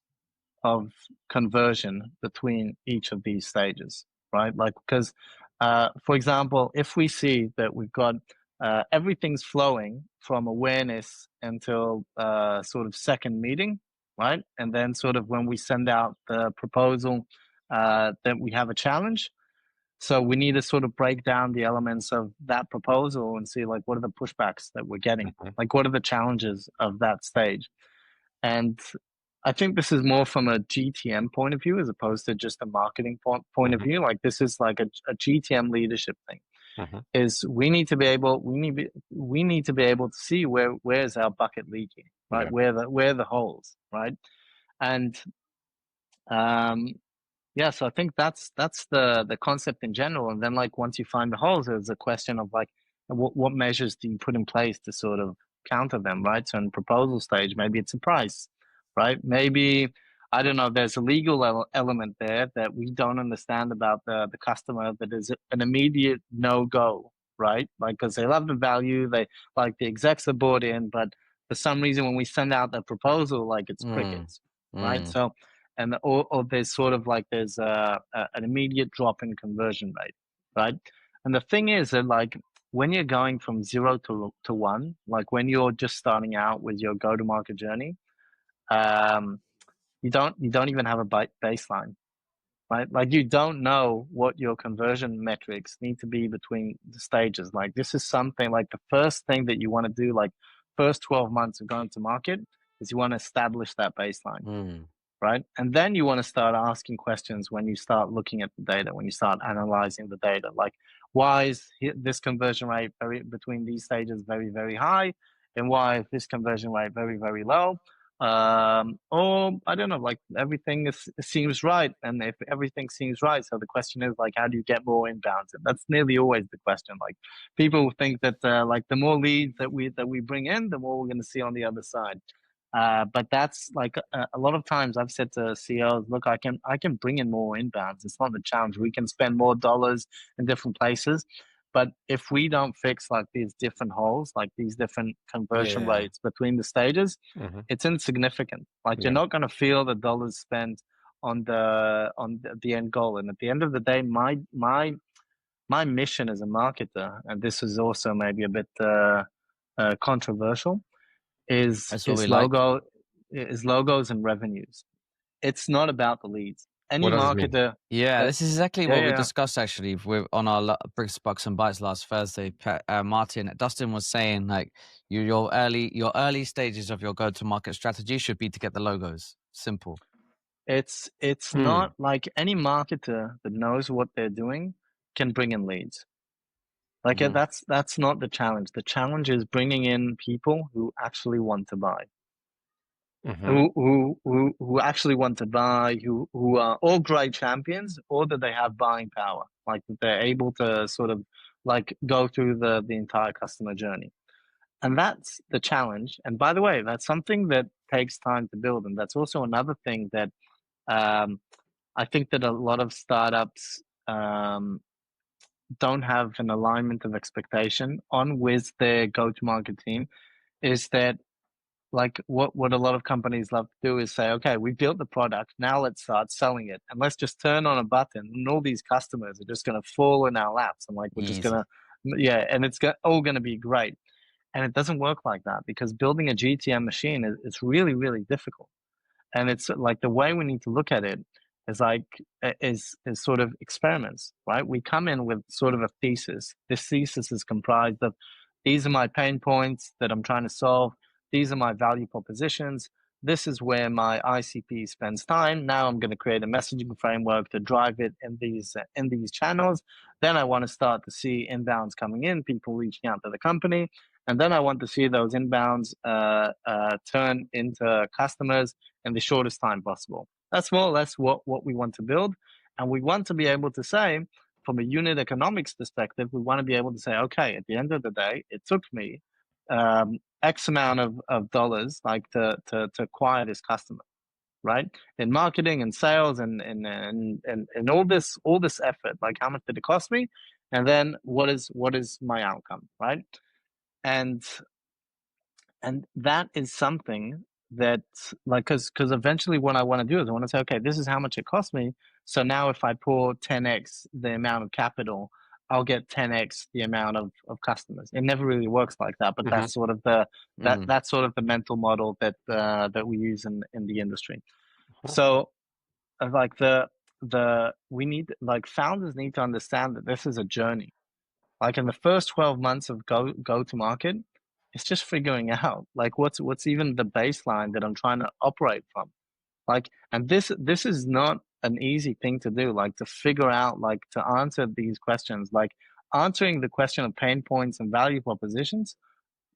of conversion between each of these stages, right? Like, because, for example, if we see that we've got everything's flowing from awareness until sort of second meeting, right? And then sort of when we send out the proposal, then we have a challenge. So we need to sort of break down the elements of that proposal and see like what are the pushbacks that we're getting, like what are the challenges of that stage. And I think this is more from a GTM point of view as opposed to just a marketing point of view. Like, this is like a GTM leadership thing. Is we need to be able to see where's our bucket leaking, right? Where are the holes, right? And yeah, so I think that's the concept in general. And then like once you find the holes, there's a question of like what measures do you put in place to sort of counter them, right? So in proposal stage, maybe it's a price, right? Maybe, I don't know, there's a legal element there that we don't understand about the customer, that is an immediate no-go, right? Like, because they love the value, they like the execs are bought in, but for some reason when we send out the proposal, like it's crickets, right? So, and or there's sort of like there's an immediate drop in conversion rate, right? And the thing is that like when you're going from 0 to 1, like when you're just starting out with your go-to-market journey, you don't even have a baseline, right? Like you don't know what your conversion metrics need to be between the stages. Like this is something like the first thing that you want to do, like first 12 months of going to market, is you want to establish that baseline. Right? And then you want to start asking questions when you start looking at the data, when you start analyzing the data, like why is this conversion rate between these stages very, very high, and why is this conversion rate very, very low? Or I don't know, like everything seems right. And if everything seems right, so the question is like, how do you get more inbounds? And that's nearly always the question. Like people think that like the more leads that we bring in, the more we're going to see on the other side. But that's like a lot of times I've said to CEOs, look, I can bring in more inbounds. It's not the challenge. We can spend more dollars in different places. But if we don't fix like these different holes, like these different conversion Yeah. rates between the stages, Mhm. it's insignificant. Like Yeah. you're not going to feel the dollars spent on the end goal. And at the end of the day, my mission as a marketer, and this is also maybe a bit controversial, is That's what we like. logos and revenues. It's not about the leads. Any What does it mean? marketer, Yeah, this is exactly what we yeah. discussed actually on our Bricks, Bucks and Bytes last Thursday. Dustin was saying like your early stages of your go-to-market strategy should be to get the logos. Simple. It's Hmm. not like any marketer that knows what they're doing can bring in leads. Like Mhm. that's not the challenge. The challenge is bringing in people who actually want to buy. Mhm. Who actually want to buy, who are all great champions, or that they have buying power, like that they're able to sort of like go through the entire customer journey. And that's the challenge. And by the way, that's something that takes time to build. And that's also another thing that I think that a lot of startups don't have an alignment of expectation on with their go-to-market team, is that like what a lot of companies love to do is say, okay, we built the product, now let's start selling it, and let's just turn on a button, and all these customers are just going to fall in our laps, and like we're just Easy. gonna, yeah, and it's all going to be great. And it doesn't work like that, because building a GTM machine is really, really difficult. And it's like the way we need to look at it is like is sort of experiments, right? We come in with sort of a thesis. This thesis is comprised of, these are my pain points that I'm trying to solve, these are my value propositions, this is where my ICP spends time. Now I'm going to create a messaging framework to drive it in these channels. Then I want to start to see inbounds coming in, people reaching out to the company, and then I want to see those inbounds turn into customers in the shortest time possible. That's more or less what we want to build. And we want to be able to say, from a unit economics perspective, we want to be able to say, okay, at the end of the day, it took me X amount of dollars like to acquire this customer, right? In marketing and sales and all this effort, like how much did it cost me? And then what is my outcome, right? And that is something that, like, because eventually what I want to do is I want to say, okay, this is how much it cost me, so now if I pour 10x the amount of capital, I'll get 10x the amount of customers. It never really works like that, but that's sort of that's sort of the mental model that that we use in the industry. So like we need, like, founders need to understand that this is a journey. Like in the first 12 months of go to market, it's just figuring out like what's even the baseline that I'm trying to operate from. Like, and this is not an easy thing to do, like to figure out, like to answer these questions, like answering the question of pain points and value propositions.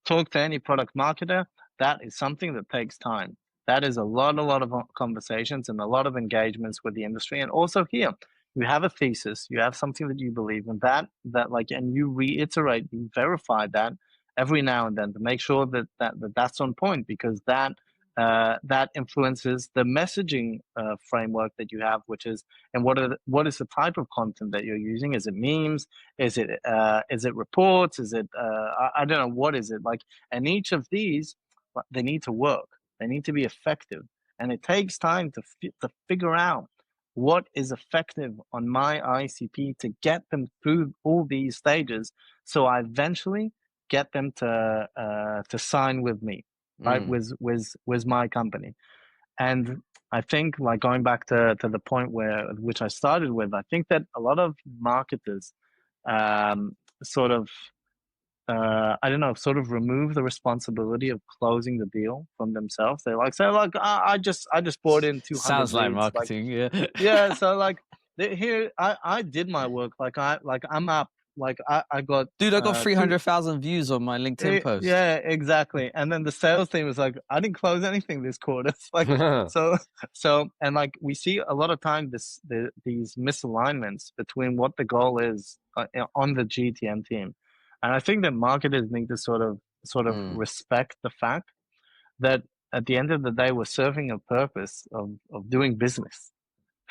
Talk to any product marketer. That is something that takes time. That is a lot of conversations and a lot of engagements with the industry. And also here, you have a thesis, you have something that you believe in, that like, and you reiterate, you verify that every now and then to make sure that's on point, because that influences the messaging framework that you have, which is, and what is the type of content that you're using? Is it memes? Is it reports? Is it I don't know, what is it like? And each of these, they need to work. They need to be effective, and it takes time to figure out what is effective on my ICP to get them through all these stages, so I eventually get them to sign with me, right? With my company. And I think, like, going back to the point which I started with, I think that a lot of marketers sort of I don't know, sort of remove the responsibility of closing the deal from themselves. They like say, like, I just brought in 200 Sounds like leads. Like, marketing. Yeah. yeah, so like here I did my work. Like I'm up. Like I got Dude, I got 300,000 views on my LinkedIn post. yeah, exactly. And then the sales team was like, I didn't close anything this quarter. It's like, so, and like we see a lot of time these misalignments between what the goal is on the GTM team. And I think that marketers need to sort of respect the fact that at the end of the day, we're serving a purpose of doing business,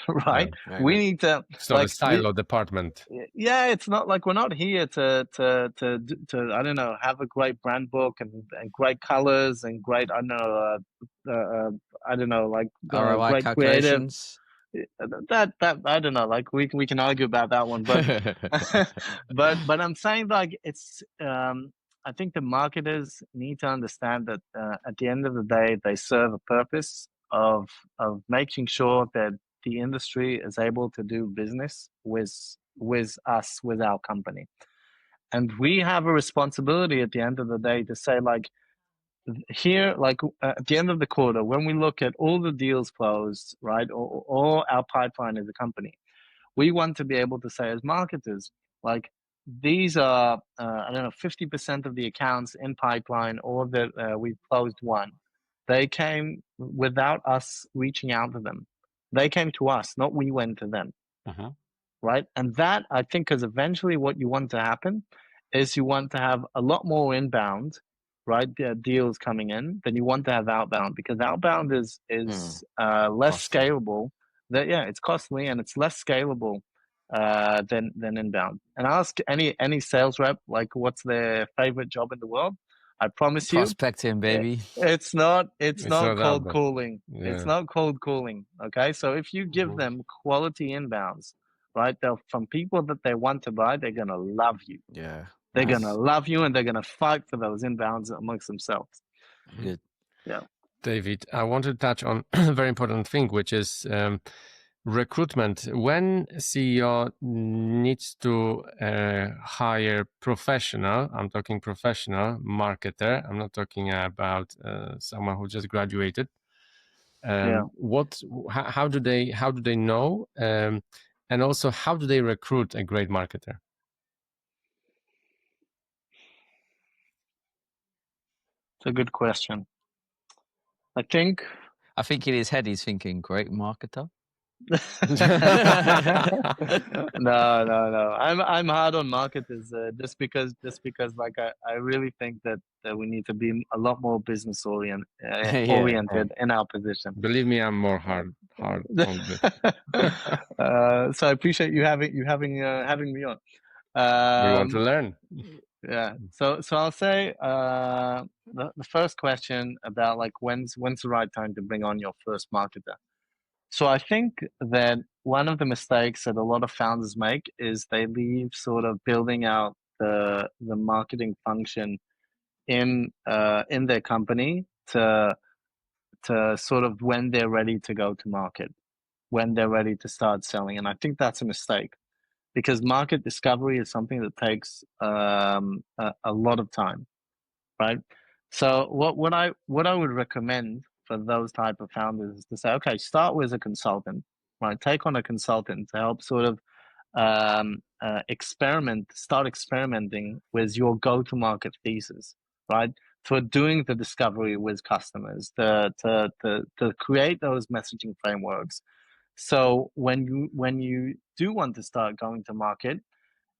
right? Yeah. We need to, It's not a silo department. yeah, it's not like we're not here to I don't know, have a great brand book and great colors and great, I don't know, like ROI great creative. calculations. That I don't know, like we can argue about that one, but but I'm saying, like, it's I think the marketers need to understand that at the end of the day, they serve a purpose of making sure that the industry is able to do business with us, with our company. And we have a responsibility at the end of the day to say, like, here, like at the end of the quarter, when we look at all the deals closed, right, or our pipeline as a company, we want to be able to say as marketers, like, these are, I don't know, 50% of the accounts in pipeline, or that we've closed one. They came without us reaching out to them. They came to us, not we went to them. Right? And that, I think, is eventually what you want to happen, is you want to have a lot more inbound, right, deals coming in than you want to have outbound, because outbound is less Costly. scalable. That, yeah, it's costly and it's less scalable than inbound. And ask any sales rep, like, what's their favorite job in the world. I promise you, Prospecting, baby. it's not not cold outbound. calling. Yeah. It's not cold calling. Okay, so if you give them quality inbounds, right, they'll, from people that they want to buy, they're gonna love you. Yeah. They're Nice. gonna love you, and they're gonna fight for those inbounds amongst themselves. Good. Yeah. David, I want to touch on a very important thing, which is recruitment. When CEO needs to hire professional, I'm talking professional marketer, I'm not talking about someone who just graduated. How do they know, and also how do they recruit a great marketer? It's a good question. I think in his head he's thinking, great marketer. no. I'm hard on marketers, just because like I really think that we need to be a lot more business oriented in our position. Believe me, I'm more hard on this. So I appreciate you having me on. We want to learn. Yeah. So I'll say the first question about, like, when's the right time to bring on your first marketer. So I think that one of the mistakes that a lot of founders make is they leave sort of building out the marketing function in their company to sort of when they're ready to go to market, when they're ready to start selling. And I think that's a mistake, because market discovery is something that takes a lot of time, right? So what I would recommend for those type of founders is to say, okay, start with a consultant, right? Take on a consultant to help sort of start experimenting with your go-to-market thesis, right? For doing the discovery with customers, to create those messaging frameworks. So when you do want to start going to market,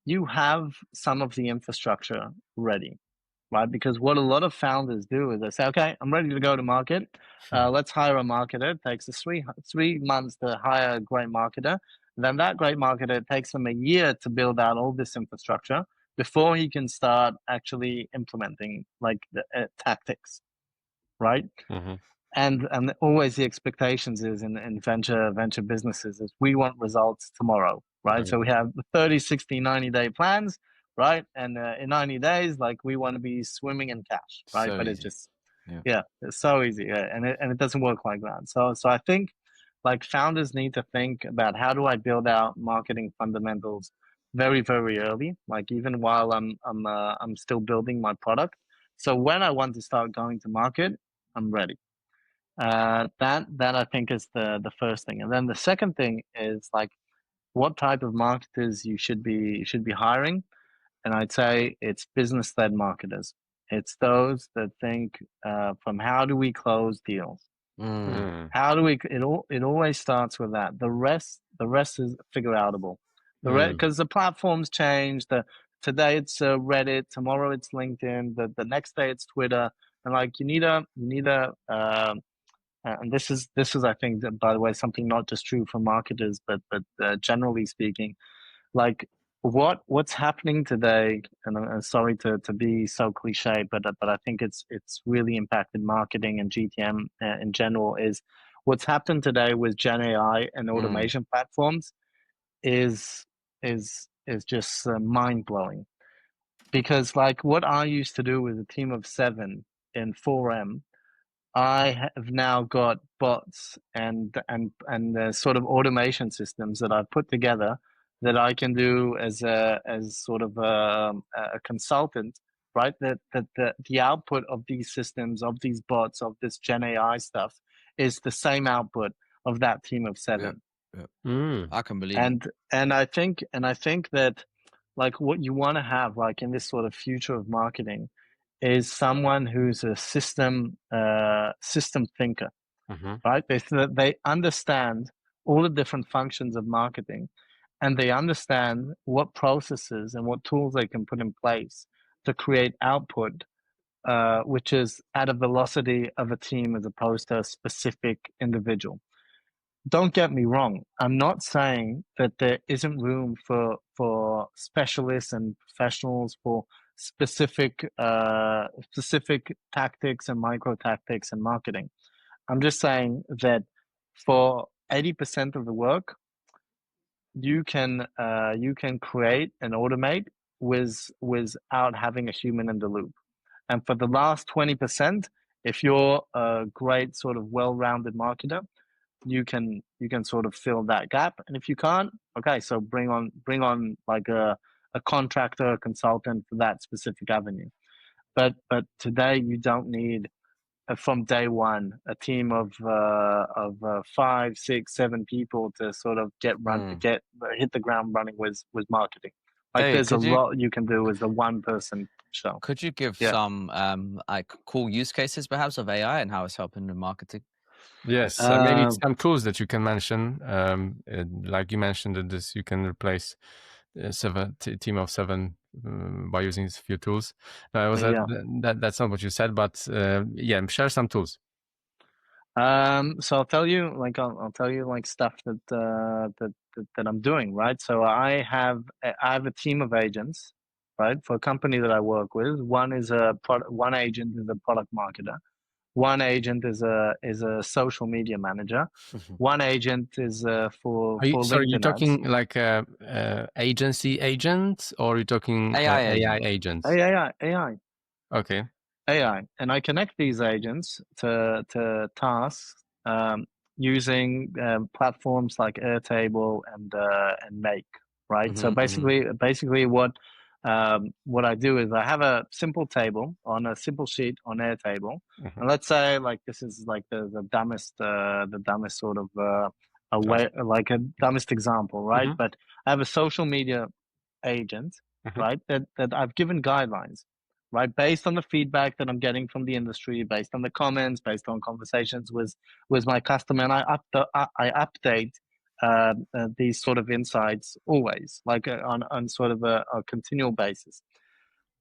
you have some of the infrastructure ready, right? Because what a lot of founders do is they say, okay, I'm ready to go to market. Let's hire a marketer. It takes us 3 months to hire a great marketer. Then that great marketer, it takes them a year to build out all this infrastructure before he can start actually implementing, like, the tactics, right? And always the expectations is in venture businesses is we want results tomorrow, right? So we have 30, 60, 90-day plans, right? And in 90 days, like, we want to be swimming in cash, right? So but easy. It's just, it's so easy. Yeah. And it doesn't work like that. So I think, like, founders need to think about, how do I build out marketing fundamentals very, very early, like even while I'm still building my product. So when I want to start going to market, I'm ready. That I think is the first thing. And then the second thing is, like, what type of marketers you should be hiring. And I'd say it's business-led marketers. It's those that think from how do we close deals? How do we? It always starts with that. The rest is figure outable. Because the platforms change. Today it's Reddit, tomorrow it's LinkedIn, the next day it's Twitter. and like you need a and this is I think that, by the way, something not just true for marketers, but generally speaking, like what's happening today, and I'm sorry to be so cliche, but I think it's really impacted marketing and GTM in general, is what's happened today with Gen AI and automation platforms is just mind blowing. Because like what I used to do with a team of 7 in 4M, I have now got bots and sort of automation systems that I've put together that I can do as sort of a consultant, right? That the output of these systems, of these bots, of this Gen AI stuff is the same output of that team of 7. I can believe it. And I think that like what you want to have like in this sort of future of marketing is someone who's a system thinker, right? They understand all the different functions of marketing, and they understand what processes and what tools they can put in place to create output, which is at a velocity of a team as opposed to a specific individual. Don't get me wrong. I'm not saying that there isn't room for specialists and professionals for specific tactics and micro tactics and marketing. I'm just saying that for 80% of the work, you can create and automate without having a human in the loop. And for the last 20%, if you're a great sort of well-rounded marketer, you can sort of fill that gap. And if you can't, okay, so bring on like a contractor, a consultant for that specific avenue. But today you don't need from day one a team of 5, 6, 7 people to sort of hit the ground running with marketing. Like David, there's a lot you can do as a one person show. Could you give some like cool use cases perhaps of AI and how it's helping in marketing? Yes, maybe some tools that you can mention. Like you mentioned that this you can replace team of 7 by using these few tools. No, that's not what you said, but share some tools. So I'll tell you like stuff that I'm doing, right? So I have a team of agents, right, for a company that I work with. One agent is a product marketer. One agent is a social media manager. One agent is for Sorry, you're LinkedIn talking ads. like agency agent, or you're talking AI agents? AI. Okay. AI, and I connect these agents to tasks using platforms like Airtable and Make, right? So basically, what I do is I have a simple table on a simple sheet on Airtable, and let's say like this is like the dumbest sort of a way, like a dumbest example, right? But I have a social media agent, right? That I've given guidelines, right, based on the feedback that I'm getting from the industry, based on the comments, based on conversations with my customer, and I update these sort of insights always, like on sort of a continual basis.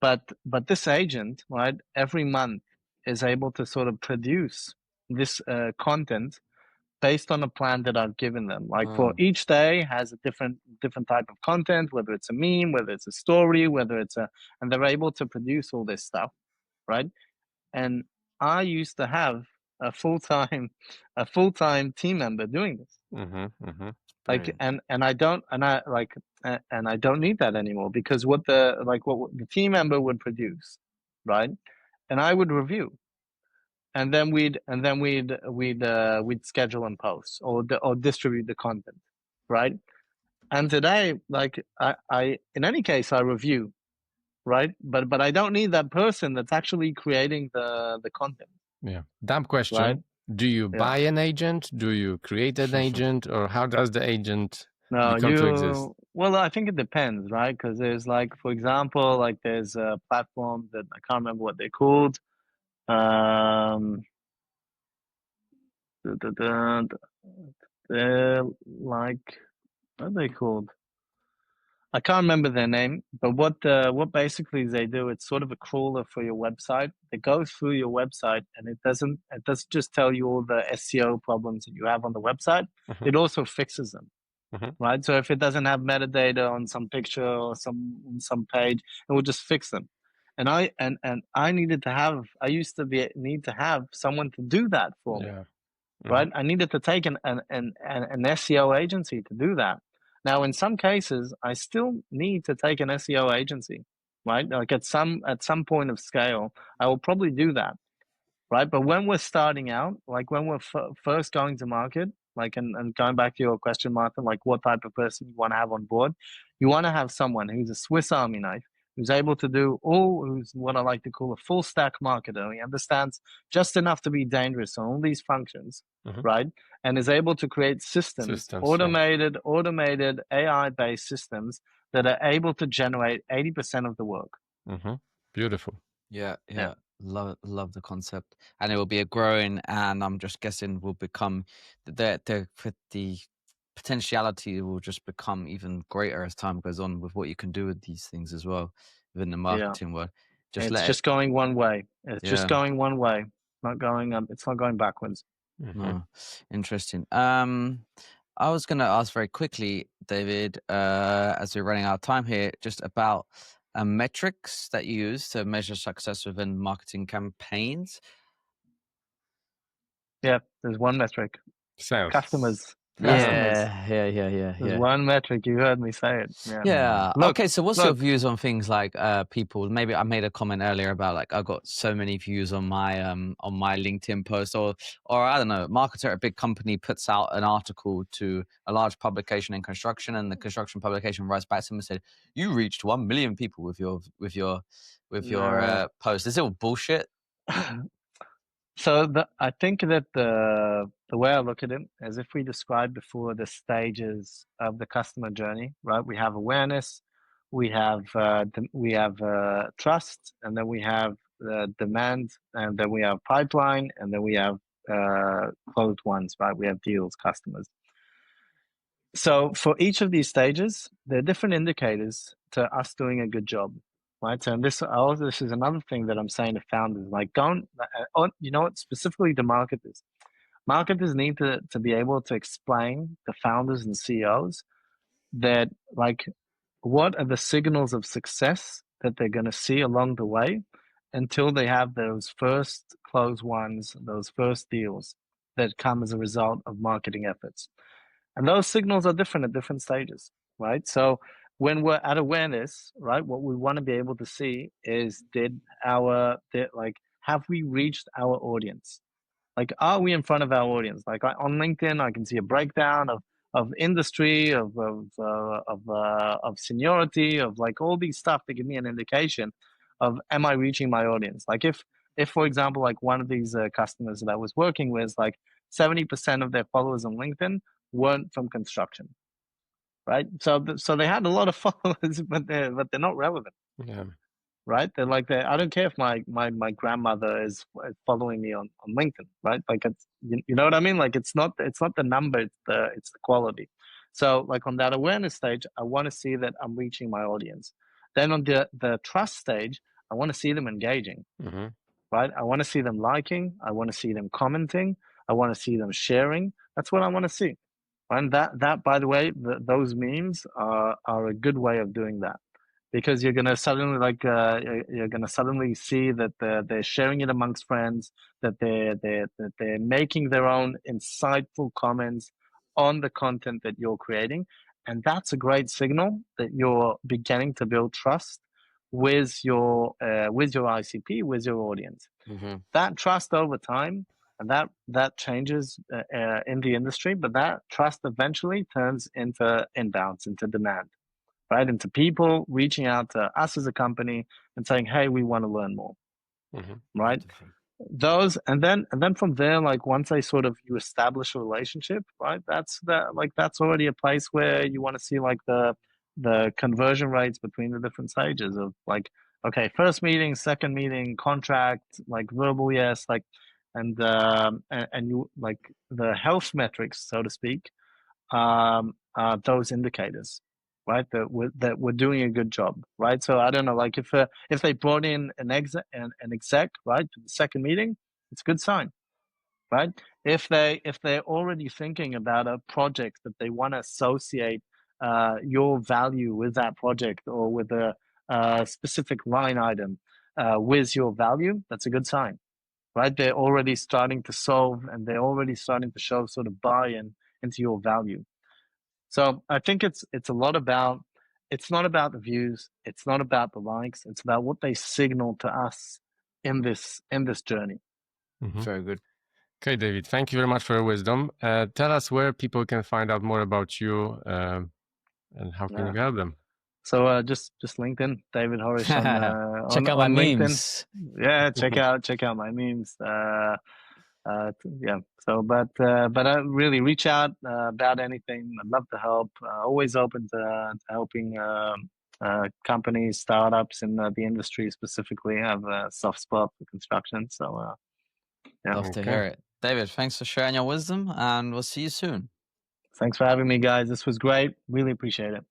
But this agent, right, every month is able to sort of produce this content based on a plan that I've given them. Like for each day has a different type of content, whether it's a meme, whether it's a story, and they're able to produce all this stuff, right? And I used to have a full-time team member doing this. Like, and I don't need that anymore, because what the team member would produce, right? And I would review. And then we'd schedule and post or distribute the content, right? And today, like I in any case I review, right? But I don't need that person that's actually creating the content. Yeah, dumb question. Right? Do you buy an agent? Do you create an agent, or how does the agent become to exist? Well, I think it depends, right? Because there's like, for example, like there's a platform that I can't remember what they're called. They're like, what are they called? I can't remember their name, but what basically they do, it's sort of a crawler for your website. It goes through your website, and it doesn't just tell you all the SEO problems that you have on the website. Mhm. It also fixes them, Mhm. right? So if it doesn't have metadata on some picture or some page, it will just fix them. And I used to need to have someone to do that for me. Yeah. Right? I needed to take an SEO agency to do that. Now, in some cases, I still need to take an SEO agency, right? Like at some point of scale, I will probably do that, right? But when we're starting out, like when we're first going to market, like and going back to your question, Martha, like what type of person you want to have on board, you want to have someone who's a Swiss Army knife, who's able to do who's what I like to call a full stack marketer. He understands just enough to be dangerous on all these functions, Mhm. right? And is able to create systems, Yeah. automated AI-based systems that are able to generate 80% of the work. Mhm. Beautiful. Yeah, Yeah. love the concept, and it will be a growing, and I'm just guessing will become the potentiality will just become even greater as time goes on with what you can do with these things as well within the Yeah. marketing world. Just It's let just going one way. It's just yeah. going one way. Not going it's not going backwards. Mhm. No, interesting. I was going to ask very quickly, David, as we're running out of time here, just about metrics that you use to measure success within marketing campaigns. Yeah, there's one metric. Sales. Customers. Yeah. There's one metric. You heard me say it. Yeah. Yeah. Look, Okay. So, what's your look. views on things like people? Maybe I made a comment earlier about like I got so many views on my LinkedIn post, or I don't know, a marketer at a big company puts out an article to a large publication in construction, and the construction publication writes back to him and said, "You reached 1 million people with your No. post." Is it all bullshit? So I think that the way I look at it is if we describe before the stages of the customer journey, right? We have awareness, we have trust, and then we have demand, and then we have pipeline, and then we have closed ones, right? We have deals, customers. So for each of these stages, there are different indicators to us doing a good job, right? So this is another thing that I'm saying to founders, like don't, you know what, specifically to marketers. Marketers need to be able to explain to founders and CEOs that like what are the signals of success that they're going to see along the way until they have those first close ones, those first deals that come as a result of marketing efforts. And those signals are different at different stages, right? So when we're at awareness, right, what we want to be able to see is have we reached our audience? Like, are we in front of our audience? Like on LinkedIn, I can see a breakdown of industry, of seniority, of like all these stuff to give me an indication of am I reaching my audience? Like if for example, like one of these customers that I was working with, like 70% of their followers on LinkedIn weren't from construction, right? So they had a lot of followers, but they're not relevant. Yeah. Right? I don't care if my grandmother is following me on LinkedIn, right? Like it's you know what I mean? Like it's not the number, it's the quality. So like on that awareness stage, I want to see that I'm reaching my audience. Then on the trust stage, I want to see them engaging, Mhm. right? I want to see them liking, I want to see them commenting, I want to see them sharing. That's what I want to see. And that by the way, those memes are a good way of doing that, because you're gonna suddenly see that they're sharing it amongst friends, that they're making their own insightful comments on the content that you're creating, and that's a great signal that you're beginning to build trust with your ICP, with your audience. Mm-hmm. That trust over time, and that changes in the industry, but that trust eventually turns into inbounds, into demand, right? Into people reaching out to us as a company and saying, "Hey, we want to learn more," Mhm. right? Beautiful. Those, and then from there, like once you establish a relationship, right? That's already a place where you want to see like the conversion rates between the different stages of like, okay, first meeting, second meeting, contract, like verbal yes, like, and you like the health metrics, so to speak, those indicators. right? That we're doing a good job, right? So I don't know, like if they brought in an exec, right, to the second meeting, it's a good sign, right? If they're already thinking about a project that they want to associate your value with that project, or with a specific line item with your value, that's a good sign, right? They're already starting to solve, and they're already starting to show sort of buy-in into your value. So I think it's a lot about, it's not about the views, it's not about the likes, it's about what they signal to us in this journey. Very good. Okay, David, thank you very much for your wisdom. Tell us where people can find out more about you, and how can you help them? So just LinkedIn, David Horesh Check out my on LinkedIn. memes. Yeah, check out my memes. Yeah. So, but really reach out about anything. I'd love to help. Always open to helping companies, startups in the industry specifically. I have a soft spot for construction. So, yeah. Love to hear it. David, thanks for sharing your wisdom, and we'll see you soon. Thanks for having me, guys. This was great. Really appreciate it.